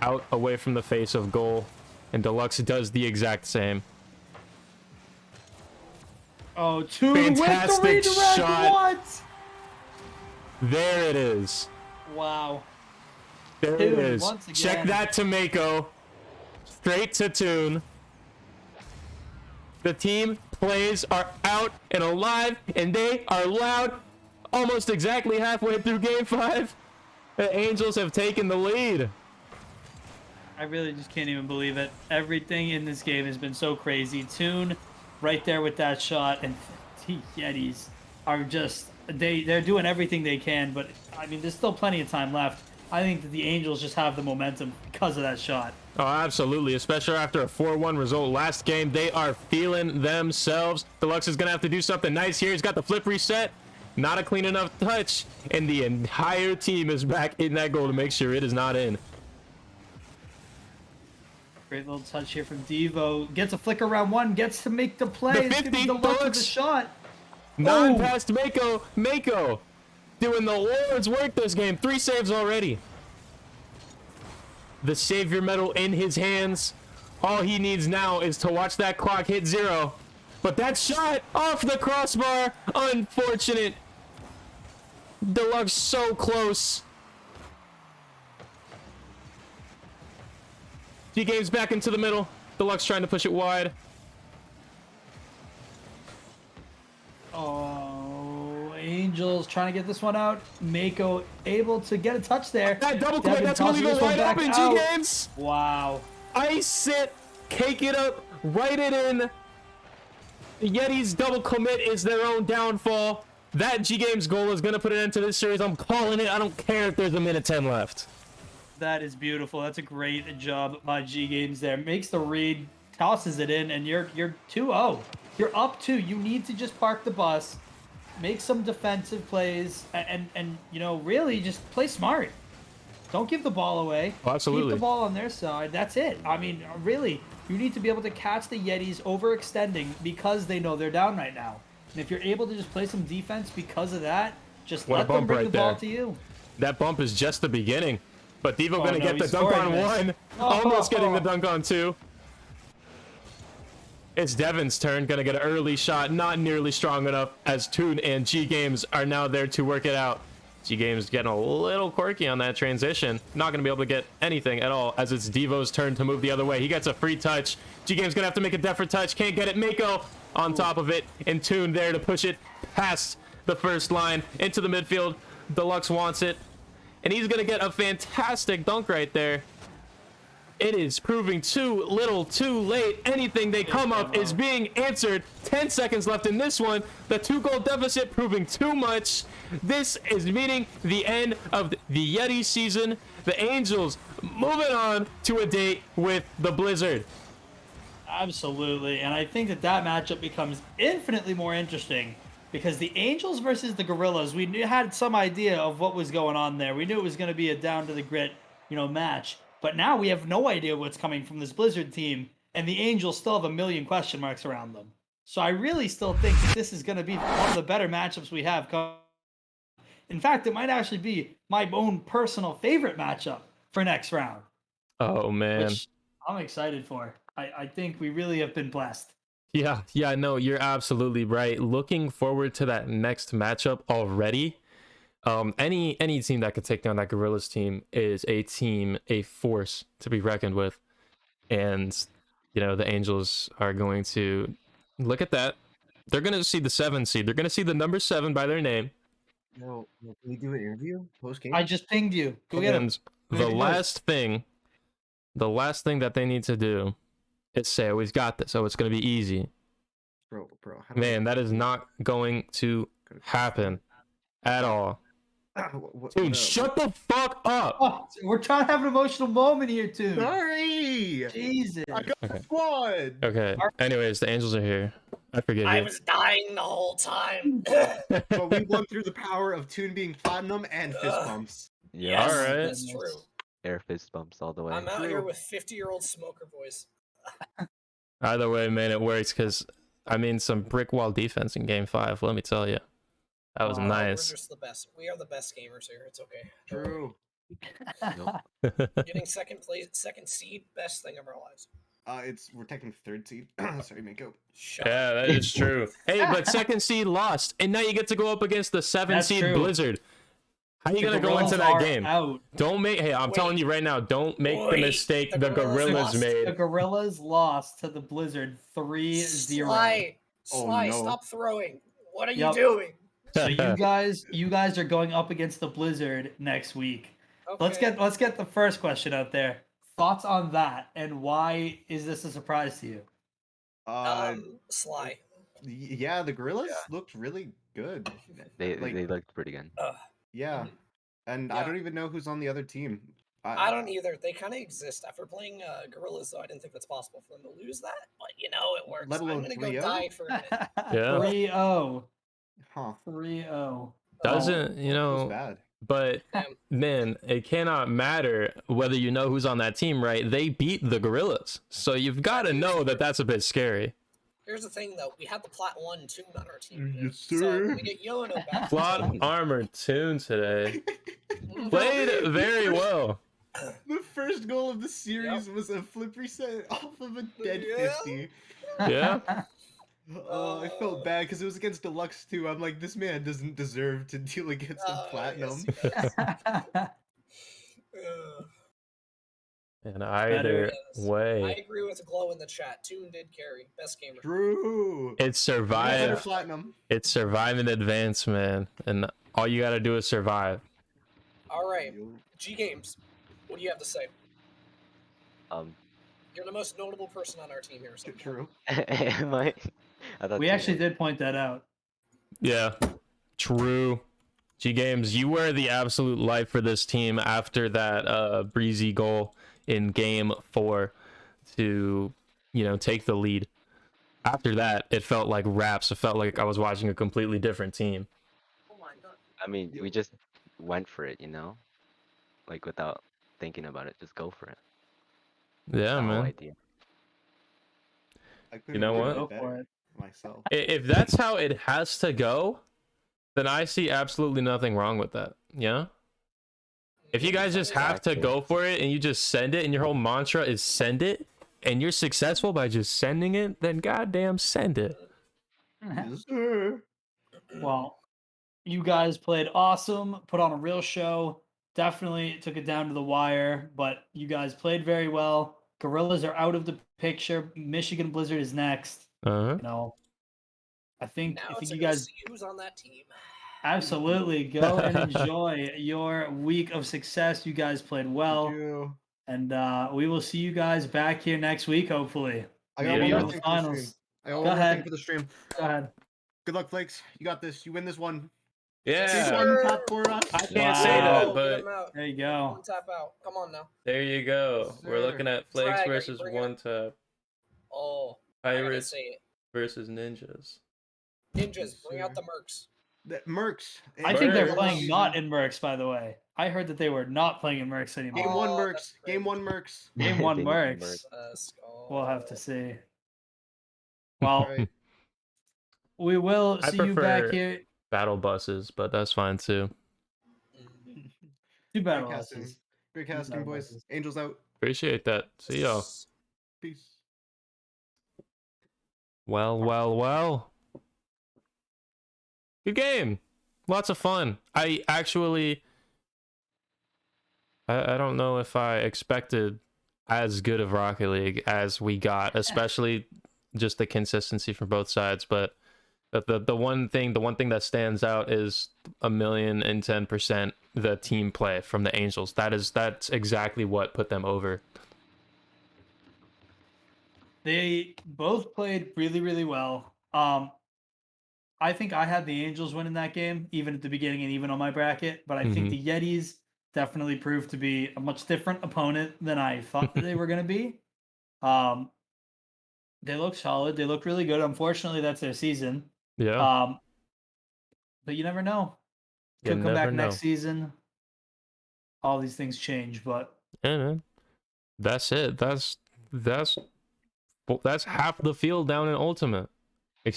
out away from the face of goal. And Deluxe does the exact same. Oh, Tune Fantastic with the redirect. shot. What? There it is. Wow. There Tune, it is. once again. Check that to Mako. Straight to Tune. The team plays are out and alive, and they are loud. Almost exactly halfway through Game 5. The Angels have taken the lead. I really just can't even believe it. Everything in this game has been so crazy. Tune right there with that shot, and the Yetis are just they're doing everything they can, but I mean there's still plenty of time left. I think that the Angels just have the momentum because of that shot. Oh, absolutely, especially after a 4-1 result last game. They are feeling themselves. Deluxe is gonna have to do something nice here. He's got the flip reset. Not a clean enough touch, and the entire team is back in that goal to make sure it is not in. Great little touch here from Devo. Gets a flicker round one. Gets to make the play. The 50, Deluxe with the shot. 9 past Mako. Mako doing the Lord's work this game. 3 saves already. The Savior medal in his hands. All he needs now is to watch that clock hit 0. But that shot off the crossbar. Unfortunate. Deluxe so close. G-Game's back into the middle. Deluxe trying to push it wide. Oh, Angels trying to get this one out. Mako able to get a touch there. That double click, Devin that's gonna leave it tosses wide this one open, back out. G-Games. Wow. Ice it, cake it up, write it in. The Yetis double commit is their own downfall. That G-Games goal is gonna put an end to this series. I'm calling it. I don't care if there's a minute 10 left. That is beautiful. That's a great job by G Games there. Makes the read, tosses it in, and you're 2-0. You're up 2. You need to just park the bus, make some defensive plays, and you know, really just play smart. Don't give the ball away. Oh, absolutely. Keep the ball on their side. That's it. I mean, really, you need to be able to catch the Yetis overextending because they know they're down right now. And if you're able to just play some defense because of that, just let them bring the ball to you. That bump is just the beginning. But Devo gonna get the he's dunk on scoring 1. this. Almost getting the dunk on 2. It's Devin's turn. Gonna get an early shot. Not nearly strong enough as Tune and G-Games are now there to work it out. G-Games getting a little quirky on that transition. Not gonna be able to get anything at all as it's Devo's turn to move the other way. He gets a free touch. G-Games gonna have to make a different touch. Can't get it. Mako on top of it. And Tune there to push it past the first line into the midfield. Deluxe wants it. And he's going to get a fantastic dunk right there. It is proving too little, too late. Anything they come up is being answered. 10 seconds left in this one. The 2-goal deficit proving too much. This is meaning the end of the Yeti season. The Angels moving on to a date with the Blizzard. Absolutely. And I think that matchup becomes infinitely more interesting. Because the Angels versus the Gorillas, we had some idea of what was going on there. We knew it was going to be a down-to-the-grit, match. But now we have no idea what's coming from this Blizzard team, and the Angels still have a million question marks around them. So I really still think that this is going to be one of the better matchups we have. In fact, it might actually be my own personal favorite matchup for next round. Oh, man. Which I'm excited for. I think we really have been blessed. Yeah, no, you're absolutely right. Looking forward to that next matchup already. Any team that could take down that Gorillas team is a force to be reckoned with. And, the Angels are going to look at that. They're going to see the 7 seed. They're going to see the number 7 by their name. No, can we do an interview post-game? I just pinged you. Go get him. And the last thing that they need to do is say, we've got this. Oh, it's going to be easy. Bro. Man, that is not going to happen at all. Dude, shut the fuck up. Oh, we're trying to have an emotional moment here, too. Sorry. Jesus. I got the squad. Okay. Anyways, the Angels are here. I forgive I you. was dying the whole time. But we won through the power of Toon being platinum and fist Ugh. bumps. Yes, All right. that's true. Air fist bumps all the way. I'm out here True. with 50-year-old smoker voice. Either way, man, it works because I mean some brick wall defense in Game 5. Let me tell you, that was Wow. nice. We're just the best. We are the best gamers here. It's okay. True. Getting second seed, best thing of our lives. We're technically third seed. Sorry, Mako. Shut Yeah, up. that is true. Hey, but second seed lost, and now you get to go up against the 7 That's seed true. Blizzard. How you The gonna go Gorillas into that are game? Out. Don't make. Hey, I'm Wait. telling you right now, don't make the Wait, mistake the the Gorillas Gorillas lost? made. The Gorillas lost to the Blizzard 3-0. Sly, Oh, Sly, no. stop throwing. What are Yep. you doing? So you guys are going up against the Blizzard next week. Okay. Let's get the first question out there. Thoughts on that, and why is this a surprise to you? Sly. Yeah, the Gorillas looked really good. They Like, looked pretty good. yeah. And I Yeah. don't even know who's on the other team. I don't either. They kind of exist. After playing Gorillas, though, I didn't think that's possible for them to lose that. But you know, it works. Let I'm alone gonna go 3-0? die for a minute. Yeah. 3-0. Huh. 3-0. Doesn't you Feels know? bad. But Damn. man, it cannot matter whether you know who's on that team, right? They beat the Gorillas, so you've got to know that that's a bit scary. Here's the thing, though. We had the Plat 1 Toon on our team. Yes, So sir. when we get Yono back. Plot armor tune today played very well. The first goal of the series was a flip reset off of a dead Yeah. 50. Yeah. Oh, I felt bad because it was against Deluxe too. I'm like, this man doesn't deserve to deal against a platinum. Yes, Ugh. And either Yes. I way, agree with Glow in the chat. Toon did carry. Best gamer. True. it's Better survive. platinum. It's survive and advance, man. And all you got to do is survive. All right. G Games. What do you have to say? You're the most notable person on our team here. So True. Am I? I thought We you actually were. did point that out. Yeah, true. G Games, you were the absolute life for this team after that breezy goal in game 4 to, take the lead. After that, it felt like raps. It felt like I was watching a completely different team. I mean, we just went for it, like without thinking about it. Just go for it. Yeah, The whole man. idea. I You know what? Go for it. Myself. If that's how it has to go, then I see absolutely nothing wrong with that. Yeah. If you guys just have to go for it and you just send it and your whole mantra is send it and you're successful by just sending it, then goddamn send it. Yes, sir. Well, you guys played awesome, put on a real show. Definitely took it down to the wire, but you guys played very well. Gorillas are out of the picture. Michigan Blizzard is next. Uh-huh. I think now it's you a go guys see who's on that team. absolutely go and enjoy your week of success. You guys played well, Thank you. and we will see you guys back here next week, hopefully. I got Maybe one in more the thing for the stream. finals. I got Go one more ahead. thing for the stream. Go ahead. Good luck, Flakes. You got this. You win this one. Yeah. Big Sir. one tap for us. I can't say Wow. that, Get but him out. There you go. One tap out. Come on now. there you go. Yes, We're sir. looking at Flakes Frag, are you versus bringing one tap. Oh, I gotta Pirates say it. versus Ninjas. Ninjas, bring out sir. the mercs. Mercs. I think they're Mercs. playing not in Mercs, by the way. I heard that they were not playing in Mercs Game anymore. one Oh, Mercs. that's Game great. one Mercs. Game one Game one Mercs. Let's go. We'll have to see. Well, Right. we will I see you back prefer- here. Battle buses, but that's fine too. Two battle Great casting. losses. Great casting, battle boys. buses. Angels out. Appreciate that. See y'all. Peace. Well. Good game. Lots of fun. I don't know if I expected as good of Rocket League as we got, especially just the consistency from both sides. But the one thing that stands out is 1,010% the team play from the Angels. That's exactly what put them over. They both played really, really well. I think I had the Angels winning that game, even at the beginning and even on my bracket. But I think the Yetis definitely proved to be a much different opponent than I thought that they were going to be. They look solid. They look really good. Unfortunately, that's their season. Yeah, Um, but you never know. you Could come never back next know. season. All these things change, but Yeah, man. That's it. That's well, that's half the field down in Ultimate.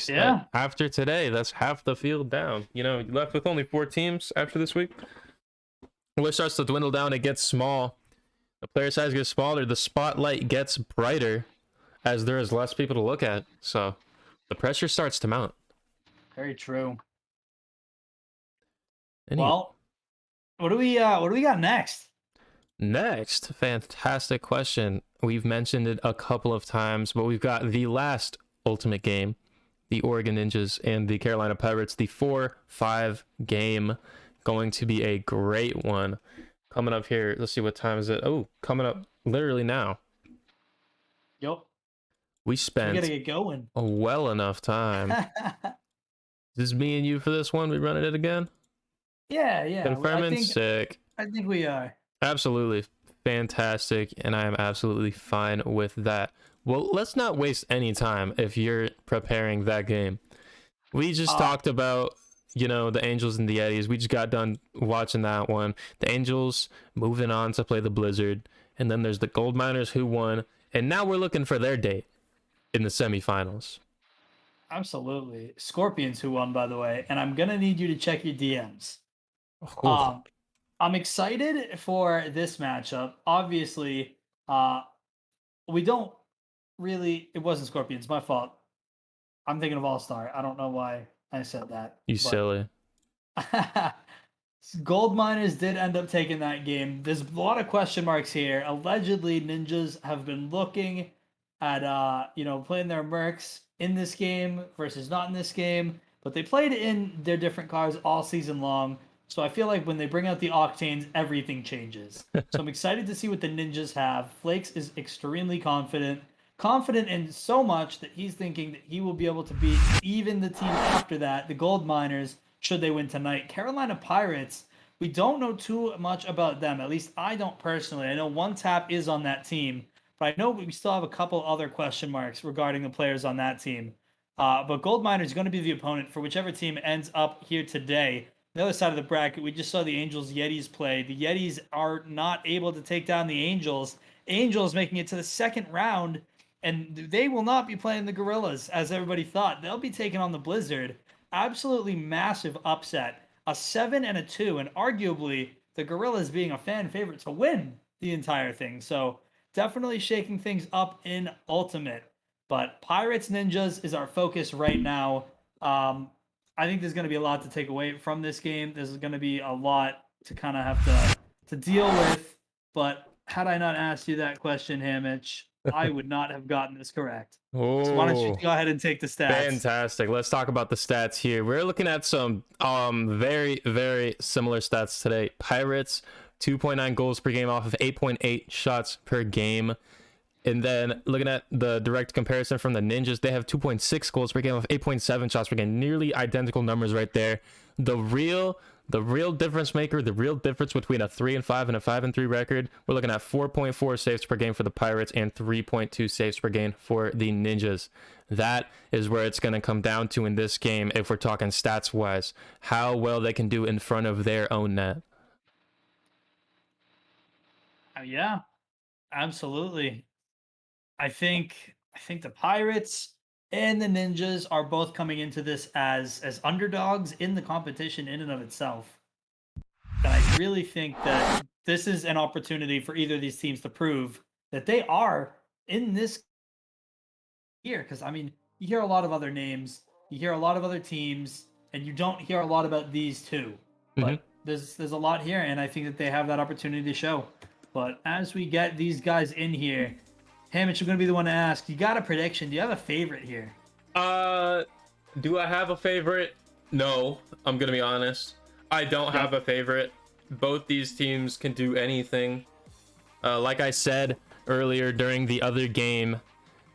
yeah, After today, that's half the field down. You know, you're left with only 4 teams after this week. When it starts to dwindle down, it gets small. The player size gets smaller. The spotlight gets brighter as there is less people to look at. So the pressure starts to mount. very true. Any Well, what do we got next? next, fantastic question. We've mentioned it a couple of times, but we've got the last Ultimate game, the Oregon Ninjas and the Carolina Pirates, the 4-5 game. Going to be a great one. Coming up here. Let's see, what time is it? Oh, coming up literally now. Yup. We We spent gotta get going. well enough time. This is me and you for this one. We running it again? yeah. Confirming? Sick. I think we are. Absolutely fantastic, and I am absolutely fine with that. Well, let's not waste any time if you're preparing that game. We just talked about, you know, the Angels and the Yetis. We just got done watching that one. The Angels moving on to play the Blizzard, and then there's the Gold Miners who won, and now we're looking for their date in the semifinals. Absolutely. Scorpions who won, by the way, and I'm gonna need you to check your DMs. Ooh. I'm excited for this matchup. Obviously, we don't really. It wasn't Scorpions. My fault. I'm thinking of All Star. I don't know why I said that. You but- silly. Gold Miners did end up taking that game. There's a lot of question marks here. Allegedly, Ninjas have been looking at playing their mercs in this game versus not in this game, but they played in their different cars all season long. So I feel like when they bring out the Octanes, everything changes. So I'm excited to see what the Ninjas have. Flakes is extremely confident in so much that he's thinking that he will be able to beat even the team after that, the Gold Miners, should they win tonight. Carolina Pirates, we don't know too much about them. At least I don't personally. I know One Tap is on that team, but I know we still have a couple other question marks regarding the players on that team. But Gold Miners is going to be the opponent for whichever team ends up here today. The other side of the bracket, we just saw the Angels Yetis play. The Yetis are not able to take down the Angels. Angels making it to the second round, and they will not be playing the Gorillas as everybody thought. They'll be taking on the Blizzard. Absolutely massive upset. A 7 and a 2, and arguably the Gorillas being a fan favorite to win the entire thing. So definitely shaking things up in Ultimate. But Pirates Ninjas is our focus right now. I think there's going to be a lot to take away from this game. There's going to be a lot to kind of have to deal with. But had I not asked you that question, Hamich, I would not have gotten this correct. So why don't you go ahead and take the stats? Fantastic. Let's talk about the stats here. We're looking at some very, very similar stats today. Pirates, 2.9 goals per game off of 8.8 shots per game. And then looking at the direct comparison from the Ninjas, they have 2.6 goals per game off 8.7 shots per game. Nearly identical numbers right there. The real difference maker, the real difference between a 3-5 and a 5-3 record, we're looking at 4.4 saves per game for the Pirates and 3.2 saves per game for the Ninjas. That is where it's going to come down to in this game if we're talking stats wise, how well they can do in front of their own net. Yeah, absolutely. I think the Pirates and the Ninjas are both coming into this as underdogs in the competition in and of itself. And I really think that this is an opportunity for either of these teams to prove that they are in this year. Because, I mean, you hear a lot of other names, you hear a lot of other teams, and you don't hear a lot about these two. But there's a lot here, and I think that they have that opportunity to show. But as we get these guys in here, Hamich, I'm going to be the one to ask. You got a prediction? Do you have a favorite here? Do I have a favorite? No, I'm going to be honest. I don't have a favorite. Both these teams can do anything. Like I said earlier during the other game,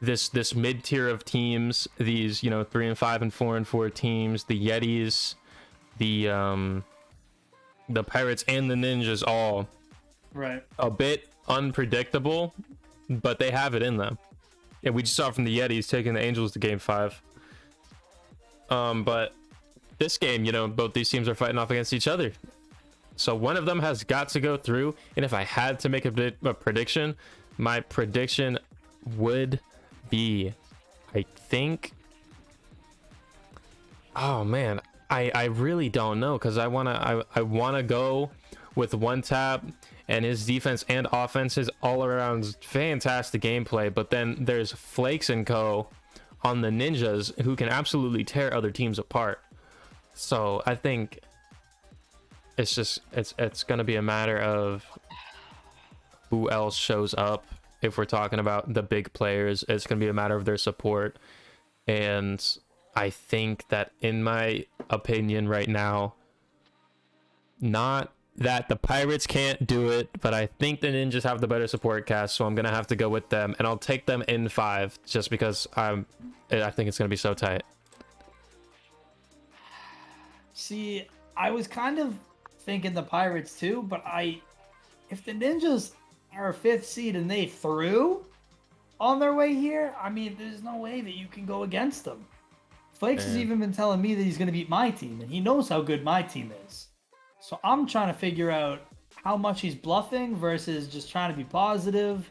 this mid-tier of teams, these, 3-5 and 4-4 teams, the Yetis, the Pirates and the Ninjas, all right, a bit unpredictable, but they have it in them. Yeah, we just saw from the Yetis taking the Angels to game 5. But this game, you know, both these teams are fighting off against each other. So one of them has got to go through. And if I had to make a prediction, my prediction would be, I think, oh man, I really don't know, because I wanna go with one tap and his defense and offense is all around fantastic gameplay, but then there's Flakes and Co on the Ninjas who can absolutely tear other teams apart. So I think it's just it's gonna be a matter of who else shows up. If we're talking about the big players, it's gonna be a matter of their support. And I think that, in my opinion right now, not that the Pirates can't do it, but I think the Ninjas have the better support cast, so I'm gonna have to go with them, and I'll take them in 5 just because I think it's gonna be so tight. See, I was kind of thinking the Pirates too, but if the Ninjas are a 5th seed and they threw on their way here, I mean, there's no way that you can go against them. Flakes has even been telling me that he's going to beat my team, and he knows how good my team is. So I'm trying to figure out how much he's bluffing versus just trying to be positive.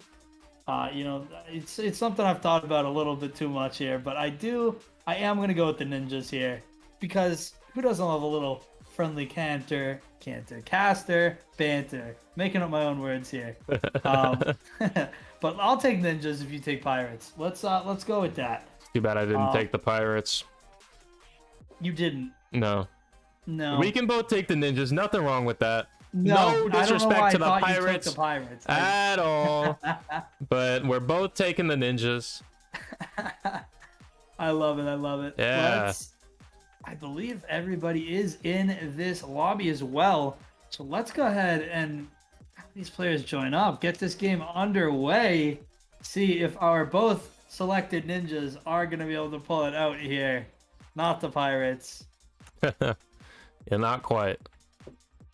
You know, it's something I've thought about a little bit too much here, but I am going to go with the Ninjas here, because who doesn't love a little friendly caster, banter? Making up my own words here. But I'll take Ninjas if you take Pirates. Let's go with that. Too bad I didn't take the Pirates. You didn't. No. No. We can both take the Ninjas. Nothing wrong with that. No disrespect to the Pirates. Pirates at all. But we're both taking the Ninjas. I love it. Yeah. I believe everybody is in this lobby as well. So let's go ahead and have these players join up. Get this game underway. See if our both selected Ninjas are going to be able to pull it out here. Not the Pirates. Yeah, not quite.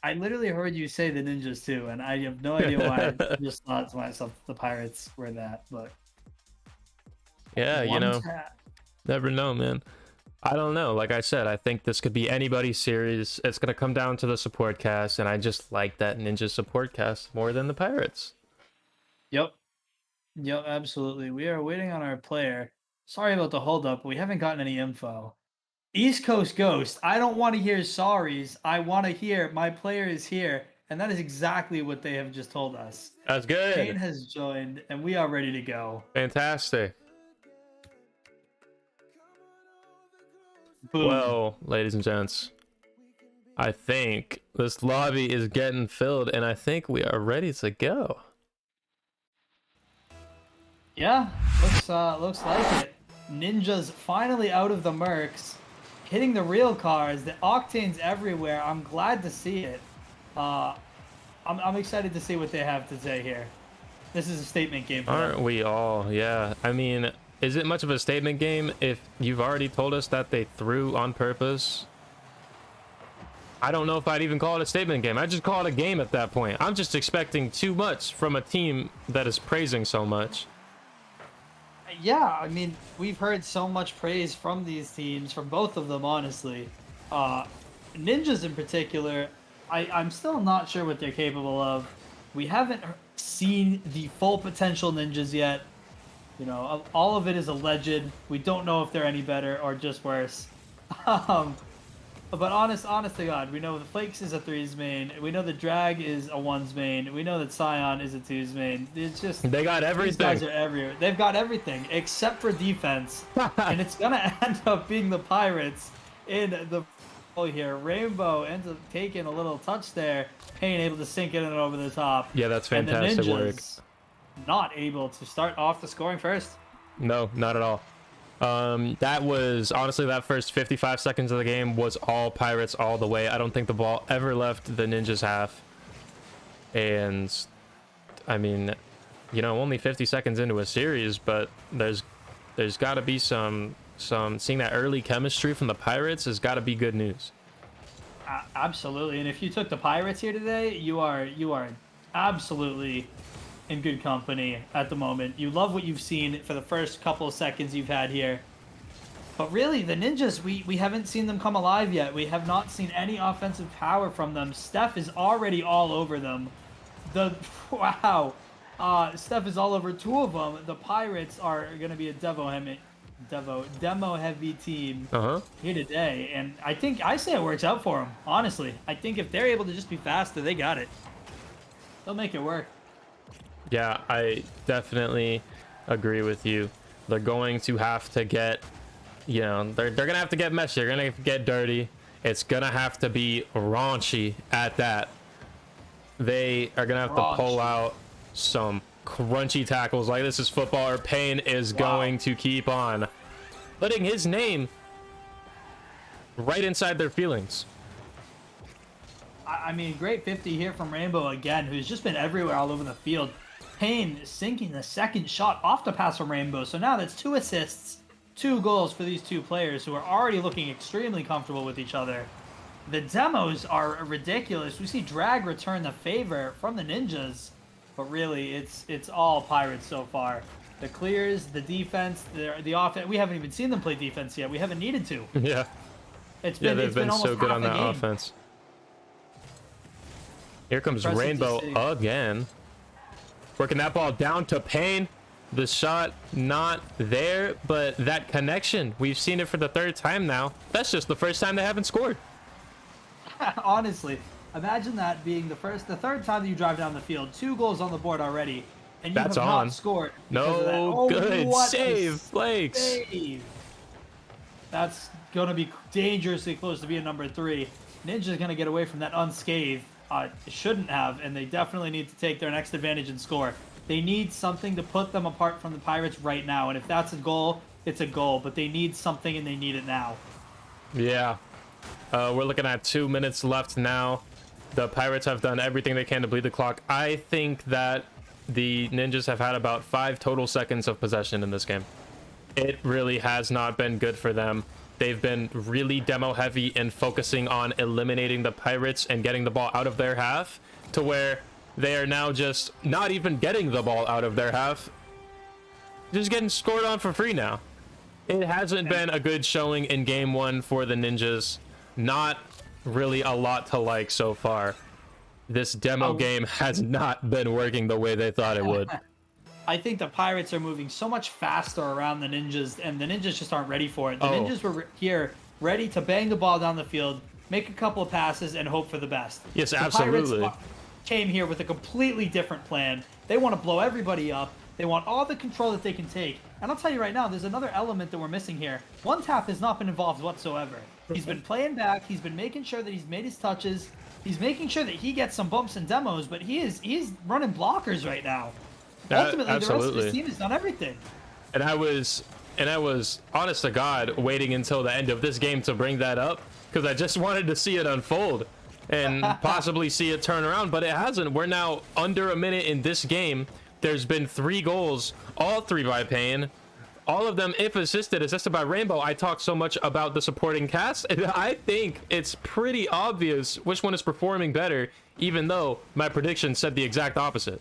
I literally heard you say the Ninjas too, and I have no idea why. I just thought to myself the Pirates were that, but yeah, you know, never know, man. I don't know. Like I said, I think this could be anybody's series. It's gonna come down to the support cast, and I just like that Ninja support cast more than the Pirates. Yep, absolutely. We are waiting on our player. Sorry about the holdup. We haven't gotten any info. East Coast Ghost, I don't want to hear sorries. I want to hear my player is here. And that is exactly what they have just told us. That's good. Kane has joined, and we are ready to go. Fantastic. Boom. Well, ladies and gents, I think this lobby is getting filled, and I think we are ready to go. Yeah, looks like it. Ninjas finally out of the Mercs. Hitting the real cars, the octanes everywhere. I'm glad to see it. I'm excited to see what they have to say here. This is a statement game for them. Aren't we all? Yeah. I mean, is it much of a statement game if you've already told us that they threw on purpose? I don't know if I'd even call it a statement game. I'd just call it a game at that point. I'm just expecting too much from a team that is praising so much. Yeah, I mean, we've heard so much praise from these teams, from both of them, honestly. Ninjas in particular, I'm still not sure what they're capable of. We haven't seen the full potential Ninjas yet. You know, all of it is alleged. We don't know if they're any better or just worse. But honest to God, we know the Flakes is a 3's main. We know the Drag is a 1's main. We know that Scion is a 2's main. It's just they got everything. These guys are everywhere. They've got everything except for defense, and it's gonna end up being the Pirates in the here. Rainbow ends up taking a little touch there. Payne able to sink it in over the top. Yeah, that's fantastic and the work. Ninjas not able to start off the scoring first. No, not at all. That was honestly, that first 55 seconds of the game was all Pirates all the way. I don't think the ball ever left the Ninjas half. And I mean, you know, only 50 seconds into a series, but there's got to be some seeing that early chemistry from the Pirates has got to be good news. Absolutely. And if you took the Pirates here today, you are absolutely in good company at the moment. You love what you've seen for the first couple of seconds you've had here. But really, the Ninjas, we haven't seen them come alive yet. We have not seen any offensive power from them. Steph is already all over them. Wow. Steph is all over two of them. The Pirates are going to be a demo-heavy team here today. And I say it works out for them, honestly. I think if they're able to just be faster, they got it. They'll make it work. Yeah, I definitely agree with you. They're going to have to get, they're going to have to get messy. They're going to get dirty. It's going to have to be raunchy at that. They are going to have to pull out some crunchy tackles like this is football, or Payne is going to keep on letting his name right inside their feelings. I mean, great 50 here from Rainbow again, who's just been everywhere all over the field. Payne sinking the second shot off the pass from Rainbow. So now that's 2 assists, 2 goals for these 2 players who are already looking extremely comfortable with each other. The demos are ridiculous. We see Drag return the favor from the Ninjas, but really it's all Pirates so far. The clears, the defense, the offense. We haven't even seen them play defense yet. We haven't needed to. Yeah. They've been been so good on that game. offense. Here comes Impressive Rainbow again. Working that ball down to Payne. The shot not there, but that connection, we've seen it for the 3rd time now. That's just the first time they haven't scored. Honestly, imagine that being the 3rd time that you drive down the field. 2 goals on the board already, and you have not scored. No, good save, Flakes. Save. That's going to be dangerously close to being number 3. Ninja's going to get away from that unscathed. Shouldn't have, and they definitely need to take their next advantage and score. They need something to put them apart from the Pirates right now, and if that's a goal, it's a goal, but they need something, and they need it now. Yeah. We're looking at 2 minutes left now. The Pirates have done everything they can to bleed the clock. I think that the Ninjas have had about 5 total seconds of possession in this game. It really has not been good for them. They've been really demo heavy and focusing on eliminating the Pirates and getting the ball out of their half, to where they are now just not even getting the ball out of their half, just getting scored on for free now. It hasn't been a good showing in game 1 for the Ninjas. Not really a lot to like so far. This demo game has not been working the way they thought it would. I think the Pirates are moving so much faster around the Ninjas, and the Ninjas just aren't ready for it. The Ninjas were here ready to bang the ball down the field, make a couple of passes, and hope for the best. Yes, the absolutely. Pirates came here with a completely different plan. They want to blow everybody up. They want all the control that they can take. And I'll tell you right now, there's another element that we're missing here. One Tap has not been involved whatsoever. He's been playing back. He's been making sure that he's made his touches. He's making sure that he gets some bumps and demos, but he's running blockers right now. Ultimately, the rest of his team has done everything. And I was honest to God waiting until the end of this game to bring that up, because I just wanted to see it unfold and possibly see it turn around, but it hasn't. We're now under a minute in this game. There's been 3 goals, all 3 by Payne. All of them, if assisted by Rainbow. I talk so much about the supporting cast, and I think it's pretty obvious which one is performing better, even though my prediction said the exact opposite.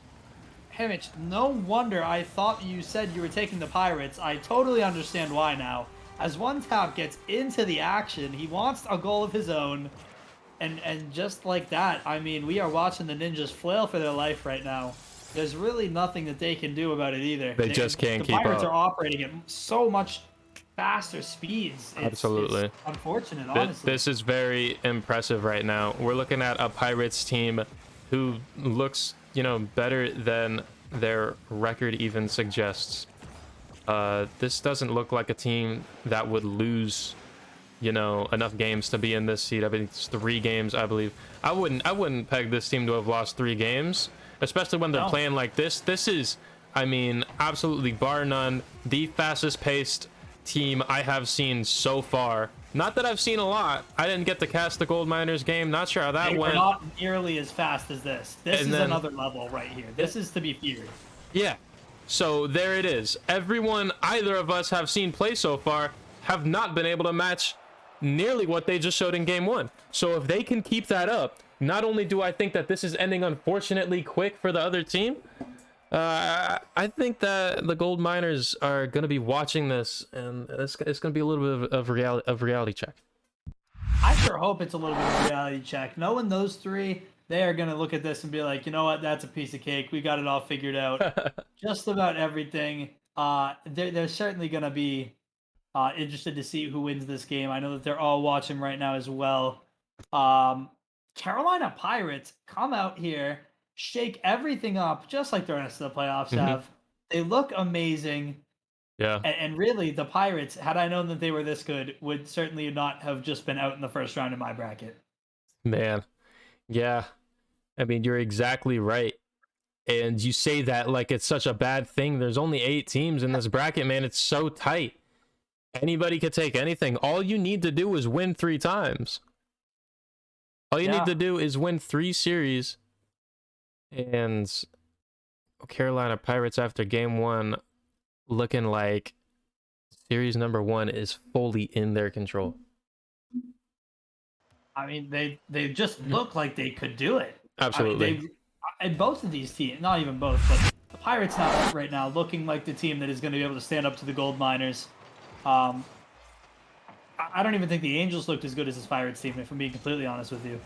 Hey Mitch, no wonder I thought you said you were taking the Pirates. I totally understand why now. As One Tap gets into the action, he wants a goal of his own. And just like that, I mean, we are watching the Ninjas flail for their life right now. There's really nothing that they can do about it either. They just can't keep up. The Pirates are operating at so much faster speeds. Absolutely. It's unfortunate, honestly. This is very impressive right now. We're looking at a Pirates team who looks, better than their record even suggests. This doesn't look like a team that would lose, enough games to be in this seed. I mean, it's 3 games, I believe. I wouldn't peg this team to have lost 3 games, especially when they're playing like this. This is, I mean, absolutely bar none, the fastest paced team I have seen so far. Not that I've seen a lot. I didn't get to cast the Gold Miners game. Not sure how that went. We're not nearly as fast as this. This is another level right here. This is to be feared. Yeah. So there it is. Everyone either of us have seen play so far have not been able to match nearly what they just showed in game 1. So if they can keep that up, not only do I think that this is ending unfortunately quick for the other team, I think that the gold miners are going to be watching this, and it's going to be a little bit of reality check. I sure hope it's a little bit of a reality check. Knowing those three, they are going to look at this and be like, you know what, that's a piece of cake. We got it all figured out. Just about everything. They're certainly going to be interested to see who wins this game. I know that they're all watching right now as well. Carolina Pirates come out here, shake everything up, just like the rest of the playoffs have. They look amazing. Yeah. And really, the Pirates, had I known that they were this good, would certainly not have just been out in the first round in my bracket. Man. Yeah. I mean, you're exactly right. And you say that like it's such a bad thing. There's only 8 teams in this bracket, man. It's so tight. Anybody could take anything. All you need to do is win 3 times. All you need to do is win 3 series. And Carolina Pirates, after game 1, looking like series number 1 is fully in their control. I mean, they just look like they could do it. Absolutely. I mean, and both of these teams, not even both, but the Pirates now right now looking like the team that is going to be able to stand up to the gold miners. I don't even think the Angels looked as good as this Pirates team, if I'm being completely honest with you.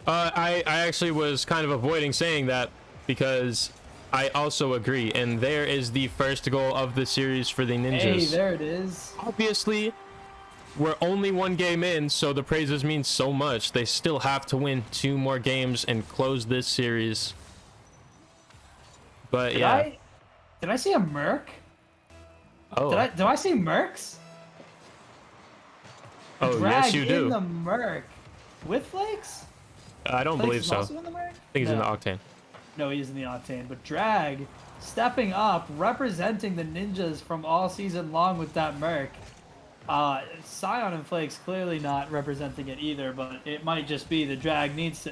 I actually was kind of avoiding saying that because I also agree. And there is the first goal of the series for the Ninjas. Hey, there it is. Obviously, we're only 1 game in, so the praises mean so much. They still have to win 2 more games and close this series. But Did I see a Merc? Oh. Do I see Mercs? Oh, yes, you do. In the Merc with Flakes? I don't believe so. Also in the Merc? I think he's in the Octane. No, he's in the Octane. But Drag stepping up, representing the Ninjas from all season long with that Merc. Scion and Flakes clearly not representing it either, but it might just be the Drag needs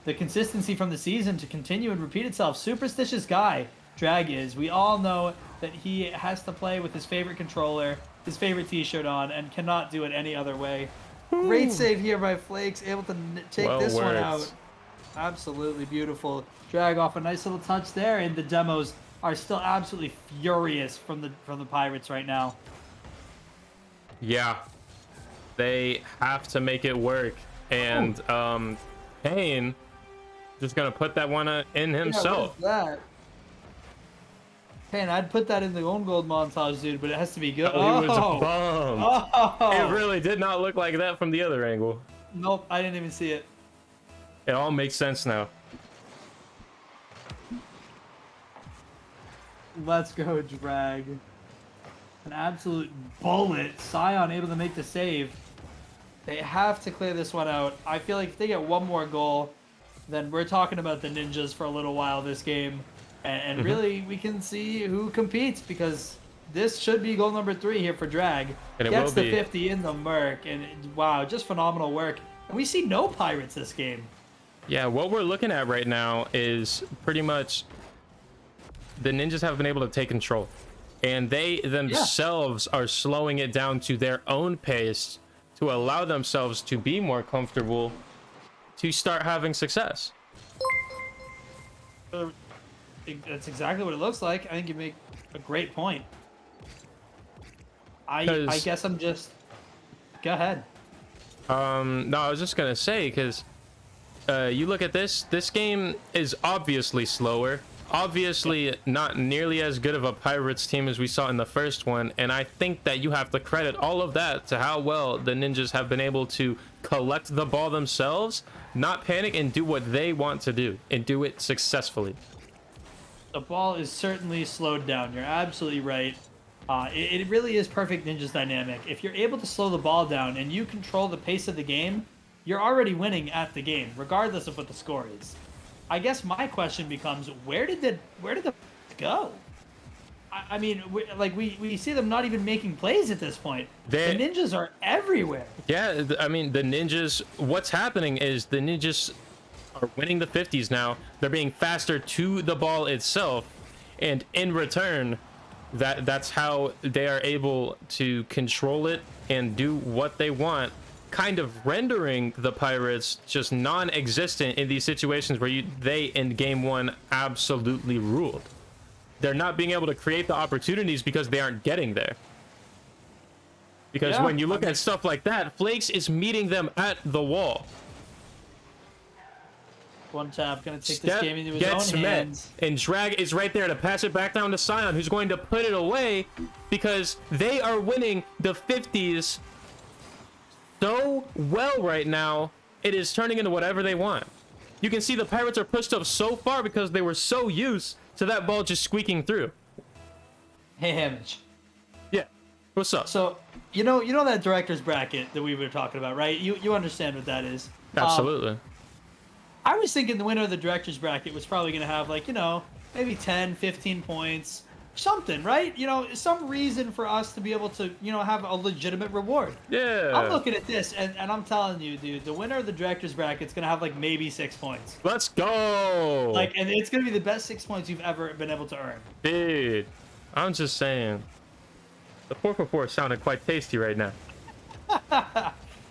the consistency from the season to continue and repeat itself. Superstitious guy, Drag is. We all know that he has to play with his favorite controller, his favorite t-shirt on, and cannot do it any other way. Great save here by Flakes, able to take this one out. Absolutely beautiful. Drag off a nice little touch there, and the demos are still absolutely furious from the Pirates right now. Yeah, they have to make it work, and Payne just gonna put that one in himself. Yeah, that? Payne, I'd put that in the own gold montage, dude, but it has to be good. Oh, he was bummed. Oh. It really did not look like that from the other angle. Nope, I didn't even see it. It all makes sense now. Let's go, Drag. An absolute bullet. Scion able to make the save. They have to clear this one out. I feel like if they get one more goal, then we're talking about the Ninjas for a little while this game. And really, we can see who competes, because this should be goal number 3 here for Drag. And it Gets will the be. 50 in the Merc. And wow, just phenomenal work. And we see no Pirates this game. Yeah, what we're looking at right now is pretty much the Ninjas have been able to take control. And they themselves are slowing it down to their own pace to allow themselves to be more comfortable to start having success. That's exactly what it looks like. I think you make a great point. I guess I'm just... Go ahead. No, I was just gonna say, because you look at this game is obviously slower, obviously not nearly as good of a Pirates team as we saw in the first one, and I think that you have to credit all of that to how well the Ninjas have been able to collect the ball themselves, not panic, and do what they want to do, and do it successfully. The ball is certainly slowed down. You're absolutely right. It really is perfect Ninjas dynamic. If you're able to slow the ball down and you control the pace of the game, you're already winning at the game, regardless of what the score is. I guess my question becomes, where did the go? I mean, we see them not even making plays at this point. The Ninjas are everywhere. Yeah, I mean, the Ninjas, what's happening is the Ninjas are winning the 50s now. They're being faster to the ball itself, and in return, that's how they are able to control it and do what they want kind of rendering the Pirates just non-existent in these situations where they in game one absolutely ruled. They're not being able to create the opportunities because they aren't getting there. Because when you look at stuff like that, Flakes is meeting them at the wall. One tap, gonna take this game into his Gets own met, hands. and Drag is right there to pass it back down to Scion, who's going to put it away because they are winning the 50s so well right now. It is turning into whatever they want. You can see the Pirates are pushed up so far because they were so used to that ball just squeaking through. Hey, Hamich. Yeah, what's up? So, you know that director's bracket that we were talking about, right? You understand what that is. Absolutely. I was thinking the winner of the director's bracket was probably going to have, like, maybe 10, 15 points, something, right? Some reason for us to be able to, have a legitimate reward. Yeah. I'm looking at this, and I'm telling you, dude, the winner of the director's bracket is going to have, like, maybe 6 points. Let's go. And it's going to be the best 6 points you've ever been able to earn. Dude, I'm just saying. The 4x4 sounded quite tasty right now.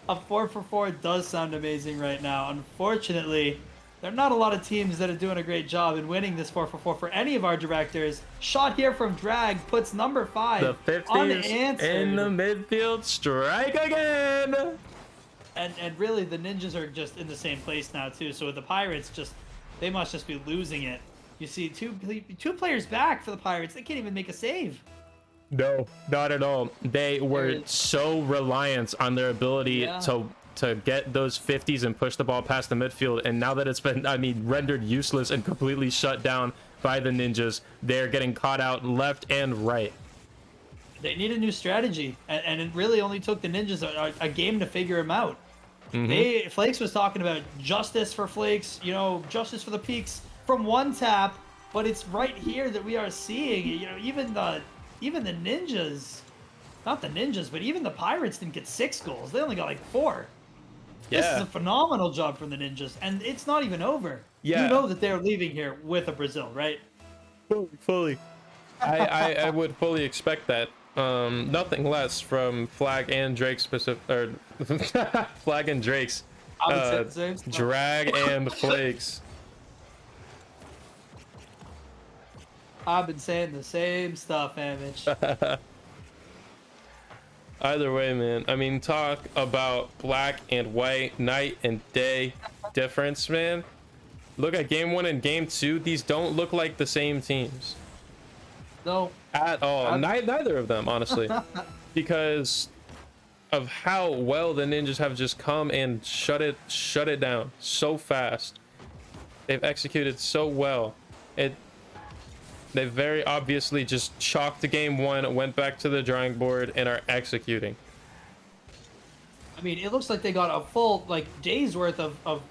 A 4-for-4 does sound amazing right now. Unfortunately, there are not a lot of teams that are doing a great job in winning this 4-for-4 for any of our directors. Shot here from Drag puts number 5 The 50s unanswered. in the midfield, strike again. And really, the Ninjas are just in the same place now too. So the Pirates they must just be losing it. You see two players back for the Pirates. They can't even make a save. No, not at all. They were so reliant on their ability to get those 50s and push the ball past the midfield, and now that it's been, rendered useless and completely shut down by the Ninjas, they're getting caught out left and right. They need a new strategy, and it really only took the Ninjas a game to figure them out. Flakes was talking about justice for Flakes, justice for the peaks from one tap, but it's right here that we are seeing, even the Ninjas, not the Ninjas, but even the Pirates didn't get 6 goals. They only got like 4. Yeah. This is a phenomenal job from the Ninjas, and it's not even over. Yeah. You know that they're leaving here with a Brazil, right? Fully. I would fully expect that. Nothing less from Flag and Drake's Flag and Drake's I would say the same stuff. Drag and Flakes. I've been saying the same stuff, Hamich. Either way, man. Talk about black and white, night and day difference, man. Look at game 1 and game 2. These don't look like the same teams. No. At all. Neither of them, honestly. Because of how well the Ninjas have just come and shut it down so fast. They've executed so well. They very obviously just chalked the game 1, went back to the drawing board, and are executing. It looks like they got a full day's worth of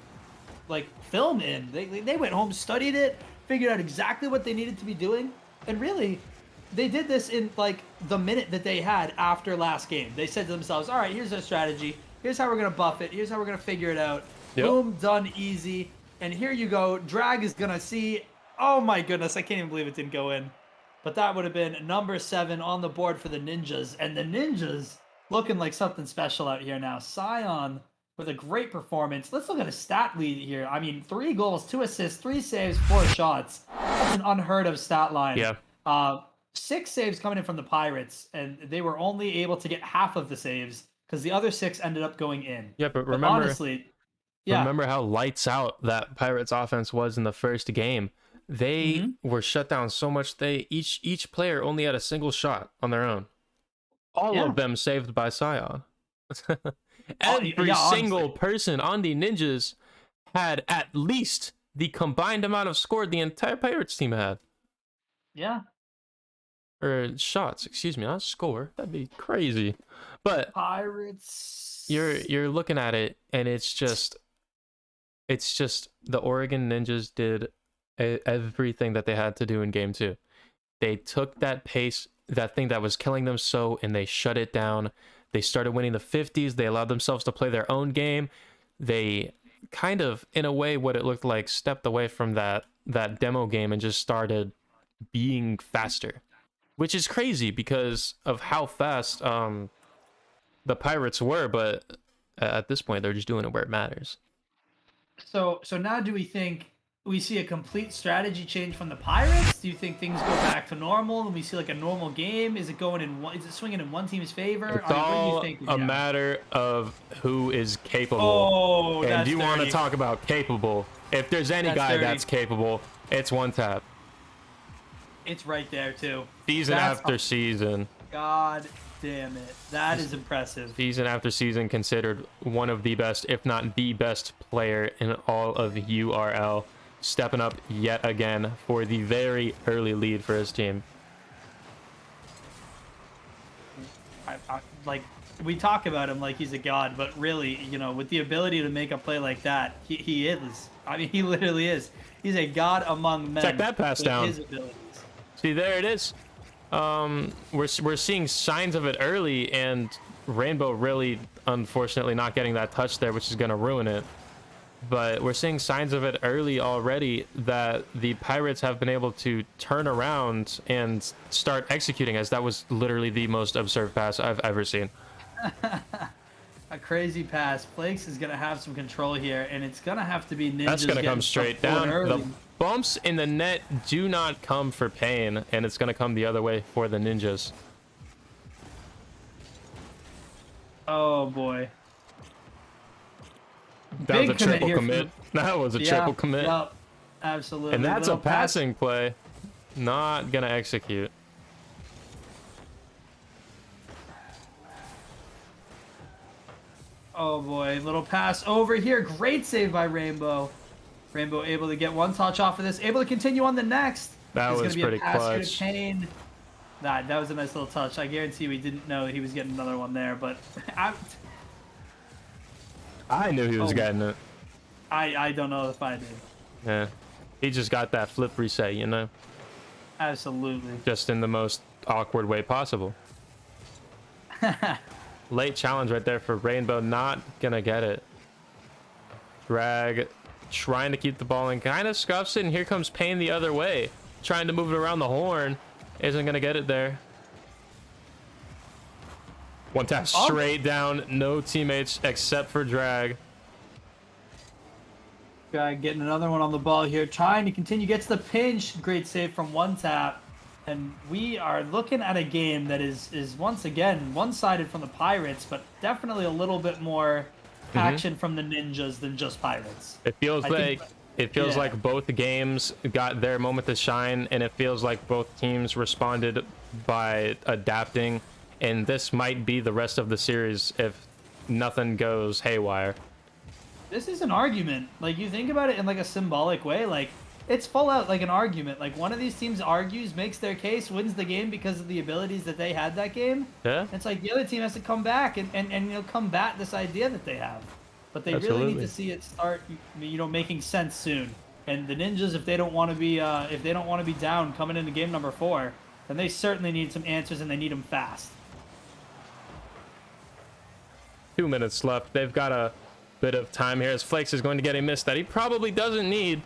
film in. They went home, studied it, figured out exactly what they needed to be doing, and really, they did this in the minute that they had after last game. They said to themselves, "All right, here's our strategy. Here's how we're gonna buff it. Here's how we're gonna figure it out. Yep. Boom, done, easy. And here you go. Drag is gonna see." Oh my goodness, I can't even believe it didn't go in. But that would have been number 7 on the board for the Ninjas. And the Ninjas looking like something special out here now. Scion with a great performance. Let's look at a stat lead here. 3 goals, 2 assists, 3 saves, 4 shots. That's an unheard of stat line. Yeah. 6 saves coming in from the Pirates. And they were only able to get half of the saves because the other 6 ended up going in. Yeah, but remember, honestly, remember how lights out that Pirates offense was in the first game. They were shut down so much. Each player only had a single shot on their own. All of them saved by Scion. Every single person on the Ninjas had at least the combined amount of score the entire Pirates team had. Yeah. Or shots, excuse me, not score. That'd be crazy. But Pirates. You're looking at it, and it's just the Oregon Ninjas did everything that they had to do in game 2. They took that pace, that thing that was killing them and they shut it down. They started winning the 50s. They allowed themselves to play their own game. They kind of, in a way, what it looked like, stepped away from that demo game and just started being faster, which is crazy because of how fast the Pirates were. But at this point, they're just doing it where it matters. So now do we think we see a complete strategy change from the Pirates? Do you think things go back to normal and we see like a normal game? Is it going in one? Is it swinging in one team's favor? It's I mean, what do you all think? a matter of who is capable. Oh, and that's you want to dirty. talk about capable? If there's any That's guy dirty. that's capable, it's one tap. It's right there too. Season That's after season. God damn it. That is impressive. Season after season, considered one of the best, if not the best player in all of URL. Stepping up yet again for the very early lead for his team. Like, we talk about him like he's a god, but really, you know, with the ability to make a play like that, he is. I mean, he literally is. He's a god among men. Check that pass with down. His abilities. See, there it is. We're seeing signs of it early, and Rainbow really, unfortunately, not getting that touch there, which is going to ruin it. But we're seeing signs of it early already that the Pirates have been able to turn around and start executing, as that was literally the most absurd pass I've ever seen. A crazy pass. Flakes is going to have some control here, and it's going to have to be Ninjas. That's going to come getting straight some down. forward The early. bumps in the net do not come for Pain, and it's going to come the other way for the Ninjas. Oh, boy. That was Big a triple here from commit. That was a triple commit. Yep, absolutely. And that's a Little pass. passing play. Not going to execute. Oh boy, little pass over here. Great save by Rainbow. Rainbow able to get one touch off of this, able to continue on the next. That There's was gonna be pretty a pass here to clutch. Pain. That was a nice little touch. I guarantee we didn't know he was getting another one there, but I knew he was Oh. getting it. I don't know if I did. Yeah. He just got that flip reset, you know? Absolutely. Just in the most awkward way possible. Late challenge right there for Rainbow. Not gonna get it. Drag trying to keep the ball in. Kind of scuffs it, and here comes Pain the other way. Trying to move it around the horn. Isn't gonna get it there. One tap straight down. No teammates except for Drag. Guy getting another one on the ball here, trying to continue, gets the pinch. Great save from one tap. And we are looking at a game that is once again one-sided from the Pirates, but definitely a little bit more action from the Ninjas than just Pirates. It feels I like think- yeah. like both games got their moment to shine, and it feels like both teams responded by adapting. And this might be the rest of the series if nothing goes haywire. This is an argument. Like, you think about it in like a symbolic way, like it's full out like an argument. Like, one of these teams argues, makes their case, wins the game because of the abilities that they had that game. Yeah. It's like the other team has to come back and you know, combat this idea that they have. But they really Absolutely. need to see it start, you know, making sense soon. And the Ninjas, if they don't want to be down coming into game number 4, then they certainly need some answers, and they need them fast. 2 minutes left. They've got a bit of time here as Flakes is going to get a miss that he probably doesn't need.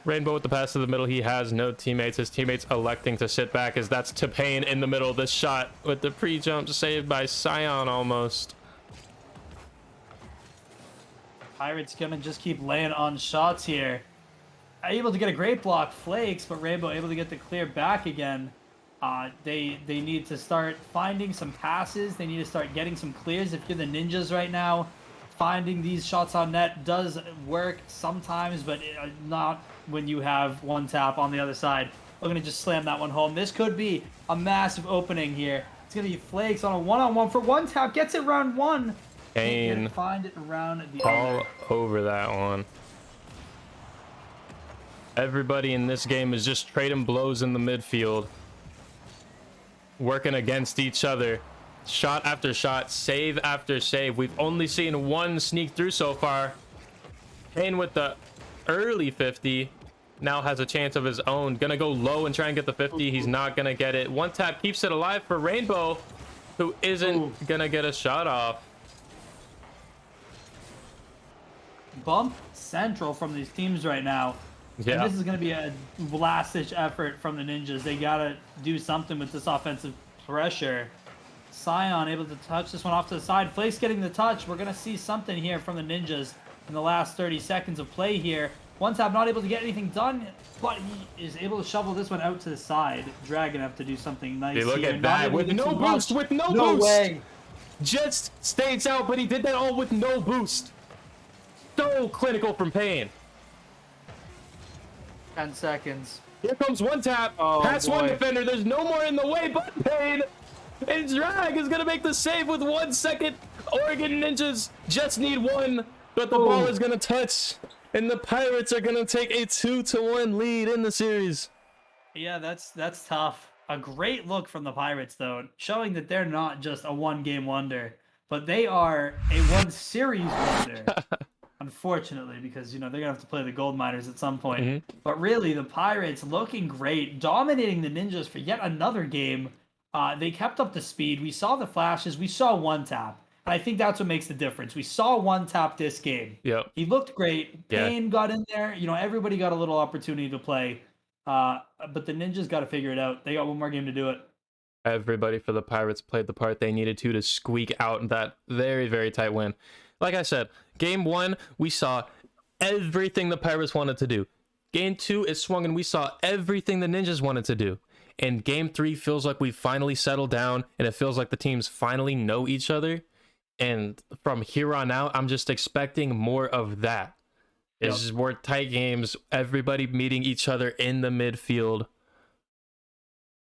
Rainbow with the pass to the middle. He has no teammates. His teammates electing to sit back, as that's to Pain in the middle. This shot with the pre-jump saved by Scion almost. Pirates gonna just keep laying on shots here. Able to get a great block, Flakes, but Rainbow able to get the clear back again. They need to start finding some passes. They need to start getting some clears. If you're the Ninjas right now, finding these shots on net does work sometimes, but not when you have one tap on the other side. We're going to just slam that one home. This could be a massive opening here. It's going to be Flakes on a one-on-one for one tap. Gets it round one. Pain Can't find it around the all other. over that one. Everybody in this game is just trading blows in the midfield. Working against each other. Shot after shot, save after save. We've only seen one sneak through so far. Pain with the early 50 now has a chance of his own. Gonna go low and try and get the 50. He's not gonna get it. One tap keeps it alive for Rainbow, who isn't gonna get a shot off. Bump central from these teams right now. Yeah. And this is going to be a last-ditch effort from the Ninjas. They got to do something with this offensive pressure. Scion able to touch this one off to the side. Flakes getting the touch. We're going to see something here from the Ninjas in the last 30 seconds of play here. One tap not able to get anything done, but he is able to shovel this one out to the side. Dragon have to do something nice. Hey, look here. at that with no boost, with no No boost. way. Just stays out, but he did that all with no boost. So clinical from Pain. 10 seconds. Here comes one tap. Oh, Pass one boy. defender. There's no more in the way but Pain. And Drag is going to make the save with 1 second. Oregon Ninjas just need one, but the ball is going to touch. And the Pirates are going to take a 2-1 lead in the series. Yeah, that's tough. A great look from the Pirates, though, showing that they're not just a one-game wonder, but they are a one-series wonder. Unfortunately, because, you know, they're going to have to play the Gold Miners at some point. But really, the Pirates looking great, dominating the Ninjas for yet another game. They kept up the speed. We saw the flashes. We saw one tap. And I think that's what makes the difference. We saw one tap this game. Yep. He looked great. Yeah. Payne got in there. You know, everybody got a little opportunity to play. But the Ninjas got to figure it out. They got one more game to do it. Everybody for the Pirates played the part they needed to squeak out that very, very tight win. Like I said, game 1, we saw everything the Pirates wanted to do. Game 2, it swung and we saw everything the Ninjas wanted to do. And game 3 feels like we finally settled down and it feels like the teams finally know each other. And from here on out, I'm just expecting more of that. It's just more tight games, everybody meeting each other in the midfield.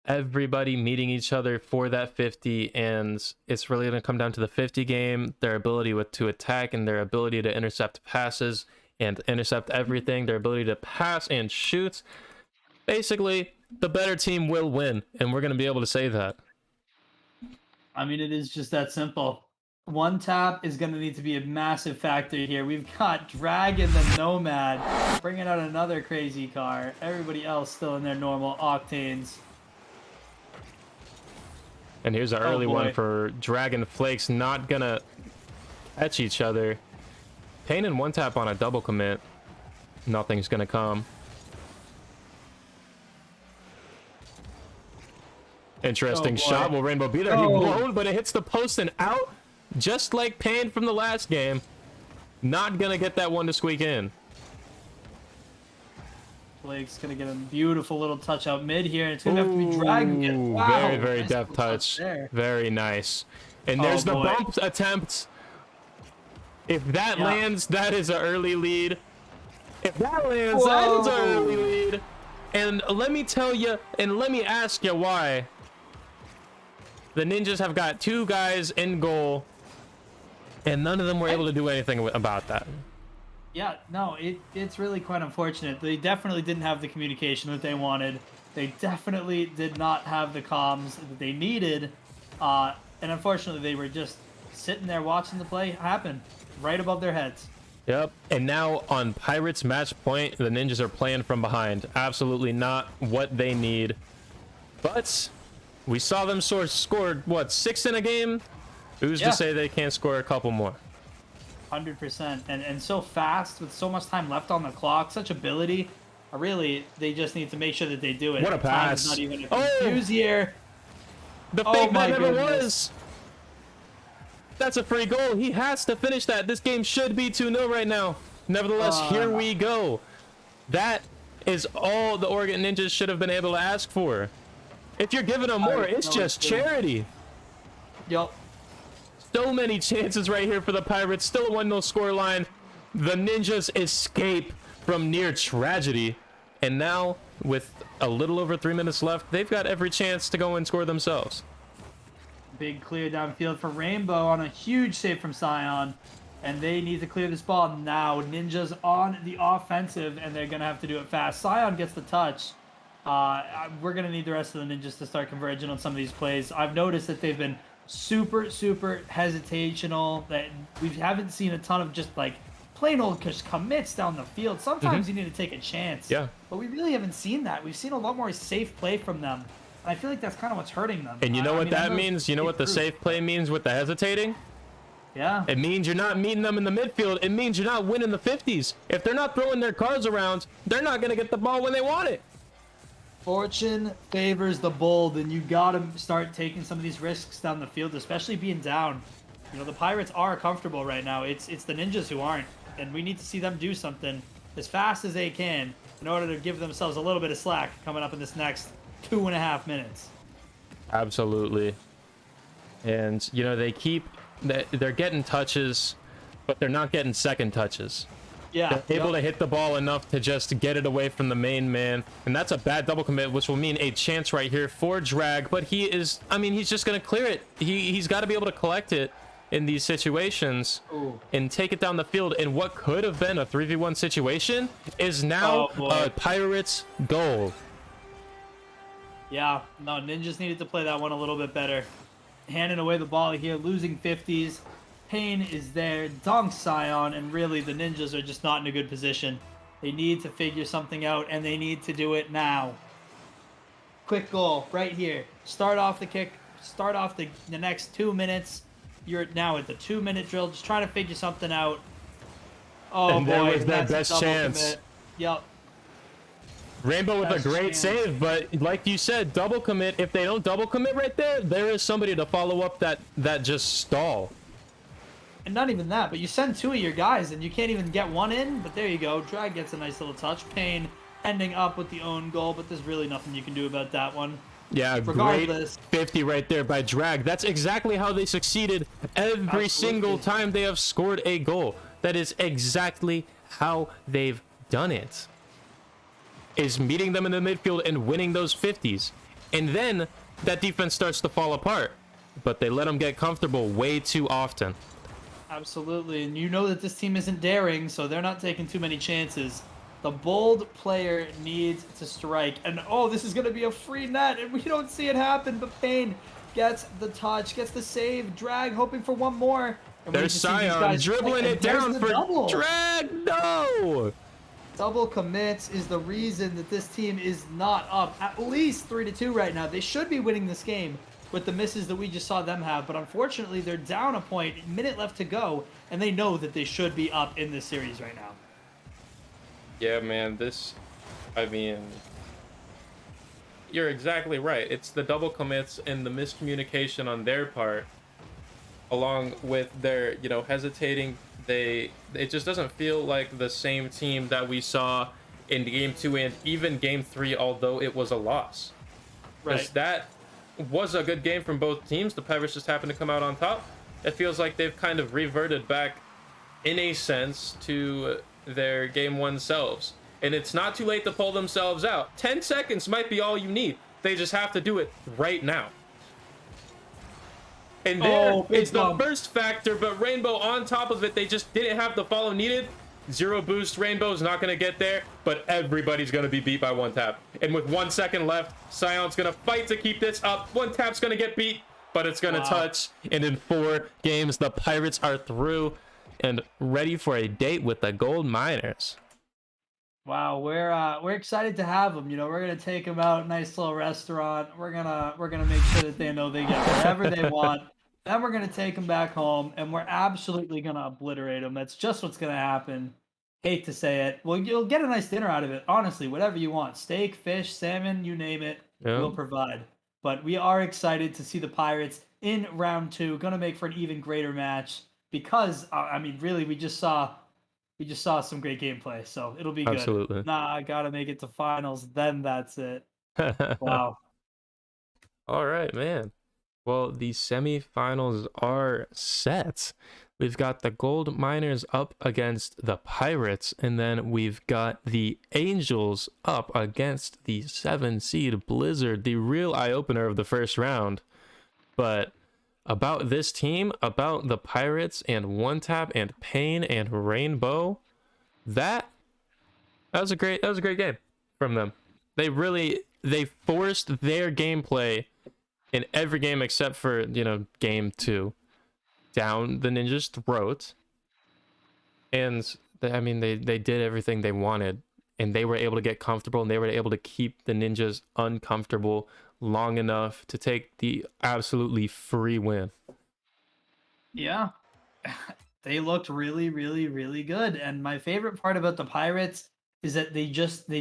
Everybody meeting each other for that 50, and it's really going to come down to the 50 game, their ability to attack and their ability to intercept passes and intercept everything, their ability to pass and shoot. Basically, the better team will win, and we're going to be able to say that. I mean, it is just that simple. One tap is going to need to be a massive factor here. We've got Dragon the Nomad bringing out another crazy car. Everybody else still in their normal octanes. And here's an early one boy. for Dragon Flakes, not gonna catch each other. Pain and one tap on a double commit. Nothing's gonna come. Interesting boy. shot. Will Rainbow be there? He Oh. won't, but it hits the post and out. Just like Pain from the last game. Not gonna get that one to squeak in. Blake's going to get a beautiful little touch out mid here. And it's going to have to be Dragon again. Ooh, Wow. very, very nice deft little touch. there. Very nice. And Oh, there's the boy. bump attempt. If that Yeah. lands, that is an early lead. If that lands, that is an early lead. And let me tell you, and let me ask you why. The Ninjas have got 2 guys in goal, and none of them were able to do anything about that. Yeah, no, it's really quite unfortunate. They definitely didn't have the communication that they wanted. They definitely did not have the comms that they needed. And unfortunately, they were just sitting there watching the play happen right above their heads. Yep. And now on Pirates match point, the Ninjas are playing from behind. Absolutely not what they need. But we saw them scored, what, 6 in a game? Who's Yeah. to say they can't score a couple more? 100%. And so fast, with so much time left on the clock, such ability. Really, they just need to make sure that they do it. What a Time is pass. not even a Oh! confuse here. The Oh fake my that never goodness. was. That's a free goal. He has to finish that. This game should be 2-0 right now. Nevertheless, here we go. That is all the Oregon Ninjas should have been able to ask for. If you're giving them more, it's know just it's good. charity. Yup. So many chances right here for the Pirates. Still a 1-0 scoreline. The Ninjas escape from near tragedy. And now, with a little over 3 minutes left, they've got every chance to go and score themselves. Big clear downfield for Rainbow on a huge save from Scion. And they need to clear this ball now. Ninjas on the offensive, and they're going to have to do it fast. Scion gets the touch. We're going to need the rest of the Ninjas to start converging on some of these plays. I've noticed that they've been super hesitational, that we haven't seen a ton of just like plain old just commits down the field. Sometimes you need to take a chance. Yeah. But we really haven't seen that. We've seen a lot more safe play from them. And I feel like that's kind of what's hurting them. And you know I what mean, I that know means? You know they what the improved, safe play means with the hesitating? Yeah. It means you're not meeting them in the midfield. It means you're not winning the 50s. If they're not throwing their cards around, they're not going to get the ball when they want it. Fortune favors the bold, and you gotta start taking some of these risks down the field, especially being down. You know, the Pirates are comfortable right now. It's the Ninjas who aren't, and we need to see them do something as fast as they can in order to give themselves a little bit of slack coming up in this next 2.5 minutes. Absolutely. And you know, they're getting touches, but they're not getting second touches. Yeah, They're able to hit the ball enough to just get it away from the main man, and that's a bad double commit, which will mean a chance right here for Drag. But he's just gonna clear it. He's got to be able to collect it in these situations. Ooh. And take it down the field. And what could have been a 3v1 situation is now a Pirates goal. Yeah, no, Ninjas needed to play that one a little bit better. Handing away the ball here, losing 50s. Payne is there, dunks Scion, and really the Ninjas are just not in a good position. They need to figure something out, and they need to do it now. Quick goal right here. Start off the kick, start off the next 2 minutes. You're now at the 2-minute drill, just trying to figure something out. Oh, and there boy, was that that's a best double chance. commit. Yep. Rainbow with a Best great chance. save, but like you said, double commit. If they don't double commit right there, there is somebody to follow up that just stall. And not even that, but you send 2 of your guys and you can't even get one in, but there you go. Drag gets a nice little touch. Payne ending up with the own goal, but there's really nothing you can do about that one. Yeah, Regardless. great 50 right there by Drag. That's exactly how they succeeded every single time they have scored a goal. That is exactly how they've done it. Is meeting them in the midfield and winning those 50s. And then that defense starts to fall apart. But they let them get comfortable way too often. Absolutely, and you know that this team isn't daring, so they're not taking too many chances. The bold player needs to strike, and oh, this is going to be a free net, and we don't see it happen, but Payne gets the touch, gets the save, Drag hoping for one more. And There's Scion dribbling it down for double. Drag. No! Double commits is the reason that this team is not up at least 3-2 right now. They should be winning this game with the misses that we just saw them have, but unfortunately they're down a point, minute left to go, and they know that they should be up in this series right now. Yeah, man, you're exactly right. It's the double commits and the miscommunication on their part, along with their, hesitating. It just doesn't feel like the same team that we saw in game 2 and even game 3, although it was a loss. Right. That was a good game from both teams. The Pirates just happened to come out on top. It feels like they've kind of reverted back, in a sense, to their game 1 selves. And it's not too late to pull themselves out. 10 seconds might be all you need. They just have to do it right now. And there is the first factor, but Rainbow on top of it, they just didn't have the follow needed. 0 boost, Rainbow's not going to get there, but everybody's going to be beat by 1 tap. And with 1 second left, Scion's going to fight to keep this up. 1 tap's going to get beat, but it's going to touch. And in 4 games, the Pirates are through and ready for a date with the Gold Miners. Wow, we're excited to have them. We're gonna take them out, nice little restaurant. We're gonna make sure that they know they get whatever they want. Then we're gonna take them back home, and we're absolutely gonna obliterate them. That's just what's gonna happen. Hate to say it. Well, you'll get a nice dinner out of it. Honestly, whatever you want, steak, fish, salmon, you name it, we'll provide. But we are excited to see the Pirates in round 2. Gonna make for an even greater match because really, we just saw some great gameplay, so it'll be good. Absolutely. Nah, I gotta make it to finals, then that's it. Wow. All right, man. Well, the semifinals are set. We've got the Gold Miners up against the Pirates, and then we've got the Angels up against the 7-seed Blizzard, the real eye-opener of the first round. But about this team, about the Pirates and 1 tap and Payne and Rainbow, that was a great game from them. They forced their gameplay in every game except for, game 2 down the Ninjas' throat. And they did everything they wanted, and they were able to get comfortable, and they were able to keep the Ninjas uncomfortable long enough to take the absolutely free win. Yeah. They looked really, really, really good. And my favorite part about the Pirates is that they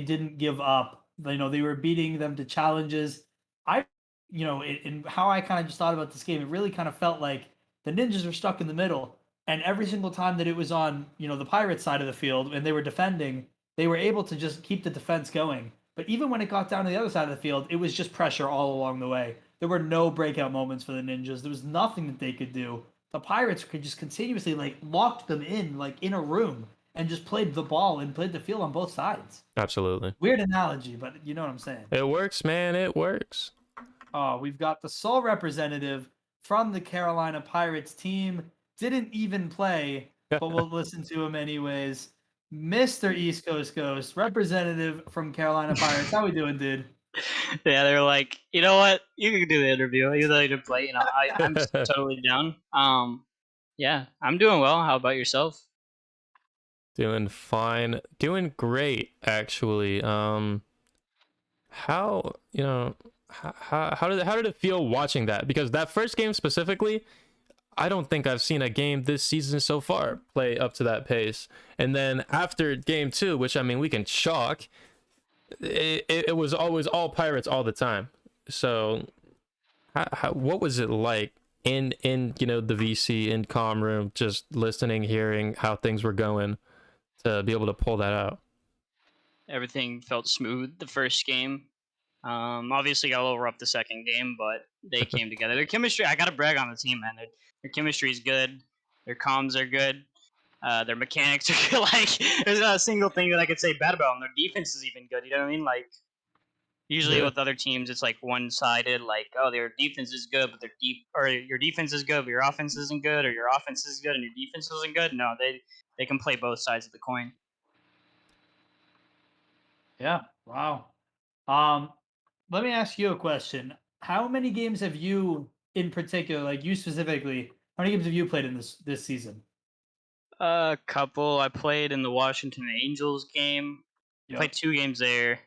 didn't give up They were beating them to challenges. I, in how I kind of just thought about this game, it really kind of felt like the Ninjas were stuck in the middle, and every single time that it was on, the Pirates side of the field and they were defending, they were able to just keep the defense going. But even when it got down to the other side of the field, it was just pressure all along the way. There were no breakout moments for the Ninjas. There was nothing that they could do. The Pirates could just continuously locked them in in a room and just played the ball and played the field on both sides. Absolutely. Weird analogy, but you know what I'm saying. It works, man. It works. Oh, we've got the sole representative from the Carolina Pirates team. Didn't even play, but we'll listen to him anyways. Mr. East Coast Ghost, representative from Carolina Pirates. How we doing, dude? Yeah, they're like, you know what? You can do the interview. You know, you didn't play. I'm totally down. Yeah, I'm doing well. How about yourself? Doing fine. Doing great, actually. How did it feel watching that? Because that first game specifically, I don't think I've seen a game this season so far play up to that pace. And then after game 2, which I mean we can chalk, it was always all Pirates all the time. So what was it like in the VC in comm room, just listening, hearing how things were going to be able to pull that out? Everything felt smooth the first game. Obviously got a little rough the second game, but they came together. Their chemistry, I gotta brag on the team, man. Their chemistry is good. Their comms are good. Their mechanics are good. Like, there's not a single thing that I could say bad about them. Their defense is even good. You know what I mean? Like, usually with other teams, it's like one-sided. Like, oh, their defense is good, but your defense is good, but your offense isn't good, or your offense is good and your defense isn't good. No, they can play both sides of the coin. Yeah. Wow. Let me ask you a question. How many games have you, in particular, like you specifically, how many games have you played in this season? A couple. I played in the Washington Angels game. Yep. Played 2 games there.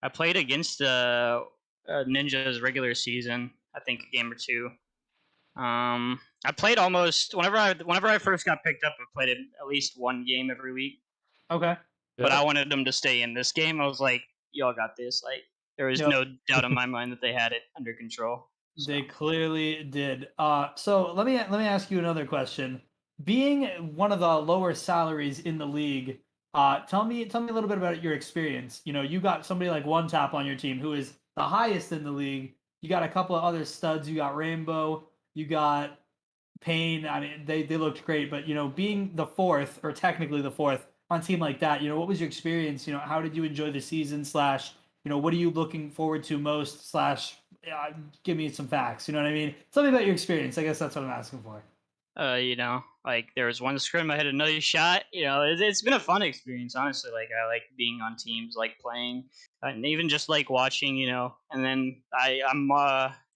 I played against the Ninjas regular season. I think a game or 2. I played almost whenever I first got picked up. I played at least 1 game every week. Okay. But I wanted them to stay in this game. I was like, y'all got this. Like, there was Yep. no doubt in my mind that they had it under control. So. They clearly did. So let me ask you another question. Being one of the lower salaries in the league, tell me a little bit about your experience. You got somebody like One Tap on your team who is the highest in the league. You got a couple of other studs. You got Rainbow. You got Payne. I mean, they looked great, but being the fourth, or technically the fourth on a team like that, what was your experience? How did you enjoy the season? Slash, what are you looking forward to most? Slash, give me some facts. You know what I mean? Tell me about your experience. I guess that's what I'm asking for. Like there was one scrim, I had another shot. It's been a fun experience, honestly. Like, I like being on teams, like playing, and even just like watching. And then I'm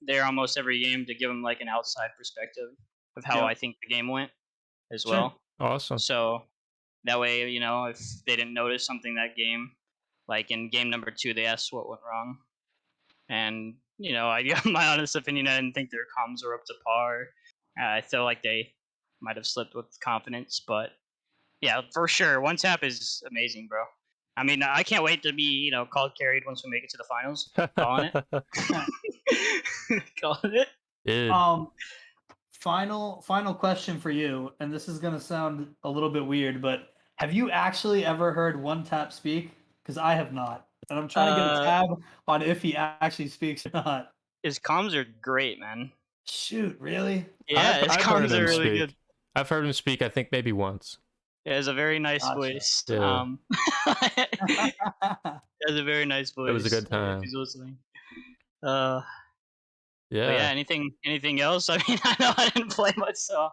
there almost every game to give them like an outside perspective of how I think the game went as well. Awesome. So that way, if they didn't notice something that game, like in game number 2, they asked what went wrong. And, my honest opinion, I didn't think their comms were up to par. I feel like they might have slipped with confidence, but yeah, for sure. One Tap is amazing, bro. I mean, I can't wait to be, called carried once we make it to the finals. Calling it. Calling it. Dude. Final question for you, and this is gonna sound a little bit weird, but have you actually ever heard One Tap speak? Because I have not, and I'm trying to get a tab on if he actually speaks or not. His comms are great, man. Shoot, really? Yeah, his comms are really good. I've heard him speak, I think maybe once. He has a very nice voice. Yeah. He has a very nice voice. It was a good time. If he's listening. Yeah. Yeah. Anything else? I mean, I know I didn't play much, so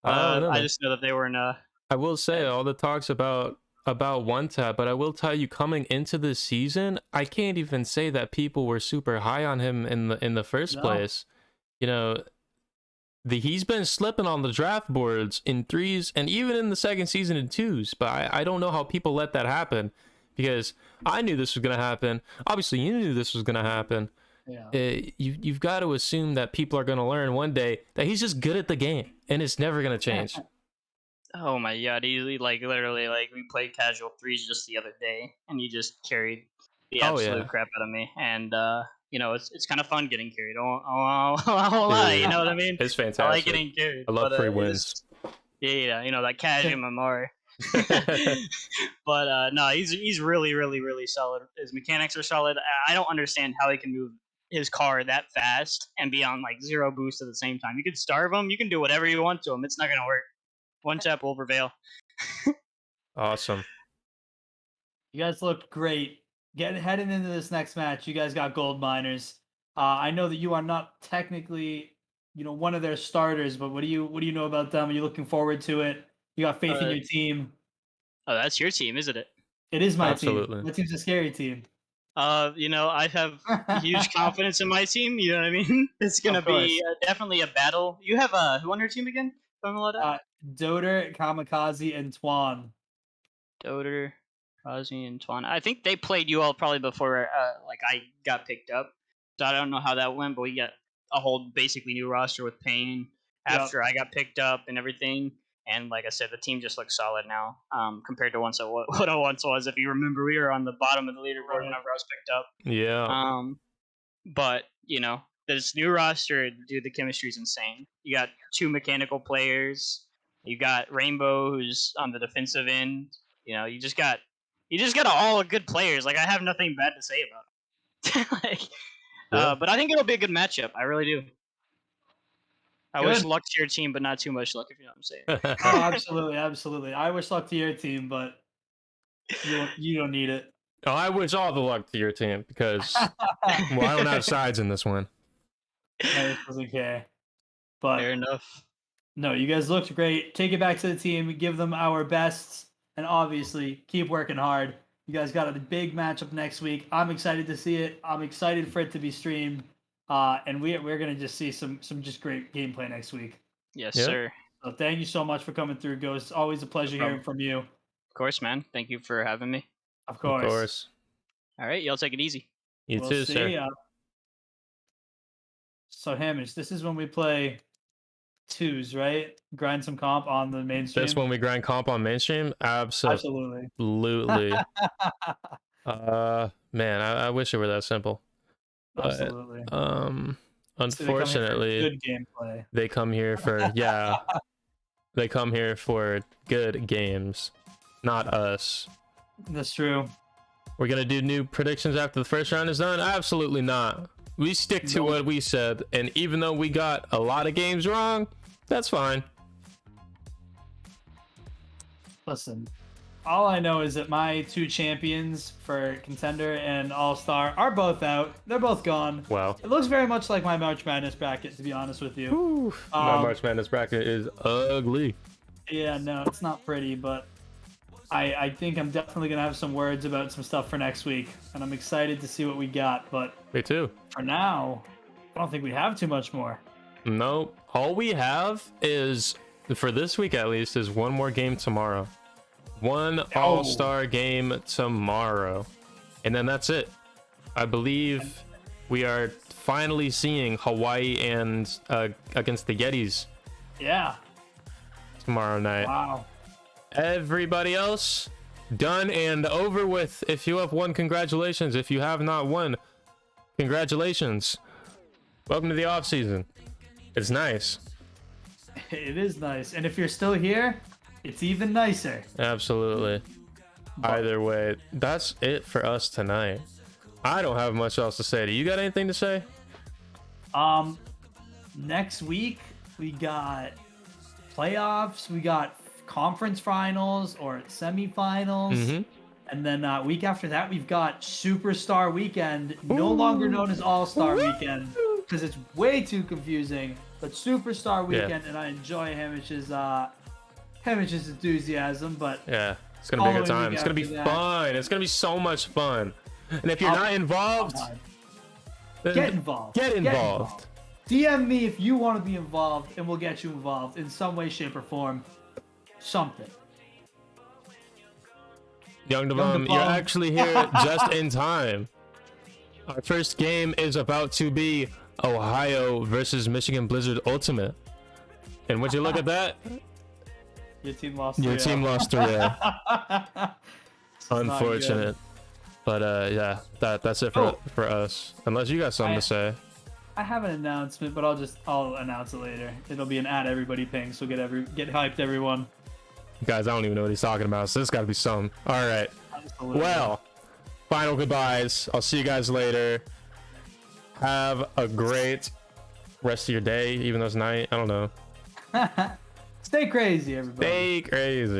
I just know that they were in. I will say all the talks about One Tap, but I will tell you, coming into this season, I can't even say that people were super high on him in the first place. He's been slipping on the draft boards in 3s and even in the second season in 2s, but I don't know how people let that happen, because I knew this was gonna happen. Obviously, you knew this was gonna happen. Yeah. You've got to assume that people are gonna learn one day that he's just good at the game, and it's never gonna change. Oh my god, literally, we played casual 3s just the other day, and he just carried the Oh, absolute yeah. crap out of me, and you know, it's kind of fun getting carried. I won't lie, you know what I mean? It's I like fantastic. getting carried. I love but, free it wins. is- yeah, you know that cash MMR. But no, he's really, really, really solid. His mechanics are solid. I don't understand how he can move his car that fast and be on like 0 boost at the same time. You could starve him. You can do whatever you want to him. It's not gonna work. One tap will prevail. Awesome. You guys looked great. Heading into this next match, you guys got gold miners. I know that you are not technically, one of their starters, but what do you know about them? Are you looking forward to it? You got faith in your team. Oh, that's your team, isn't it? It is my Absolutely. team. My team's a scary team. You know, I have huge confidence in my team. You know what I mean? It's gonna Of course. be definitely a battle. You have who on your team again? If I'm allowed to- Doter, Kamikaze, and Twan. Doter, Razi, and Twan. I think they played you all probably before like I got picked up. So I don't know how that went, but we got a whole basically new roster with Payne after I got picked up and everything. And like I said, the team just looks solid now compared to what it once was. If you remember, we were on the bottom of the leaderboard whenever I was picked up. Yeah. But you know, this new roster, dude, the chemistry is insane. You got 2 mechanical players. You got Rainbow, who's on the defensive end. You know, you just got all good players. Like I have nothing bad to say about them. But I think it'll be a good matchup. I really do. I wish Good. luck to your team, but not too much luck, if you know what I'm saying. Oh, absolutely, absolutely. I wish luck to your team, but you don't need it. Oh, I wish all the luck to your team because well, I don't have sides in this one. I just doesn't care. But Fair enough. no, you guys looked great. Take it back to the team. Give them our best, and obviously keep working hard. You guys got a big matchup next week. I'm excited to see it. I'm excited for it to be streamed. And we're gonna just see some just great gameplay next week. Yes, Yeah. sir. So thank you so much for coming through, Ghost. It's always a pleasure hearing from you. Of course, man. Thank you for having me. Of course. Of course. All right, y'all take it easy. You We'll too, see sir. ya. So Hamish, this is when we play twos, right? Grind some comp on the mainstream. That's when we grind comp on mainstream. Absolutely. Absolutely. Man, I wish it were that simple. But, Absolutely. So they come here for unfortunately, good gameplay. they come here for they come here for good games, not us. That's true. We're gonna do new predictions after the first round is done? Absolutely not. We stick to what we said, and even though we got a lot of games wrong, that's fine. Listen, all I know is that my 2 champions for contender and all-star are both out. They're both gone. Wow. It looks very much like my March Madness bracket, to be honest with you. Whew. My March Madness bracket is ugly. Yeah, no, it's not pretty, but I think I'm definitely going to have some words about some stuff for next week, and I'm excited to see what we got, but Me too. for now, I don't think we have too much more. Nope. All we have is, for this week at least, is one more game tomorrow. One all-star game tomorrow. And then that's it. I believe we are finally seeing Hawaii and against the Yetis Yeah. tomorrow night. Wow. Everybody else, done and over with. If you have won, congratulations. If you have not won, congratulations. Welcome to the off season. It's nice. It is nice. And if you're still here, it's even nicer. Absolutely. Either way, that's it for us tonight. I don't have much else to say. Do you got anything to say? Next week we got playoffs, we got conference finals or semifinals. And then week after that we've got Superstar Weekend, no longer known as All-Star Weekend because it's way too confusing, but Superstar Weekend. And I enjoy Hamish's enthusiasm, but Yeah, it's gonna be a good Following time. week It's gonna be after that. fun. It's gonna be so much fun. And if you're not involved, then get involved. Get involved. DM me if you want to be involved, and we'll get you involved in some way, shape, or form. Something. Young Devon, you're actually here just in time. Our first game is about to be Ohio versus Michigan Blizzard Ultimate. And would you look at that? Your team lost. Your 3-0. team lost 3-0. This is not Unfortunate. But yeah, that's it for us. Unless you got something to say. I have an announcement, but I'll announce it later. It'll be an ad everybody ping, so get hyped, everyone. Guys, I don't even know what he's talking about, so this got to be something. All right. Well, final goodbyes. I'll see you guys later. Have a great rest of your day, even though it's night. I don't know. Stay crazy, everybody. Stay crazy.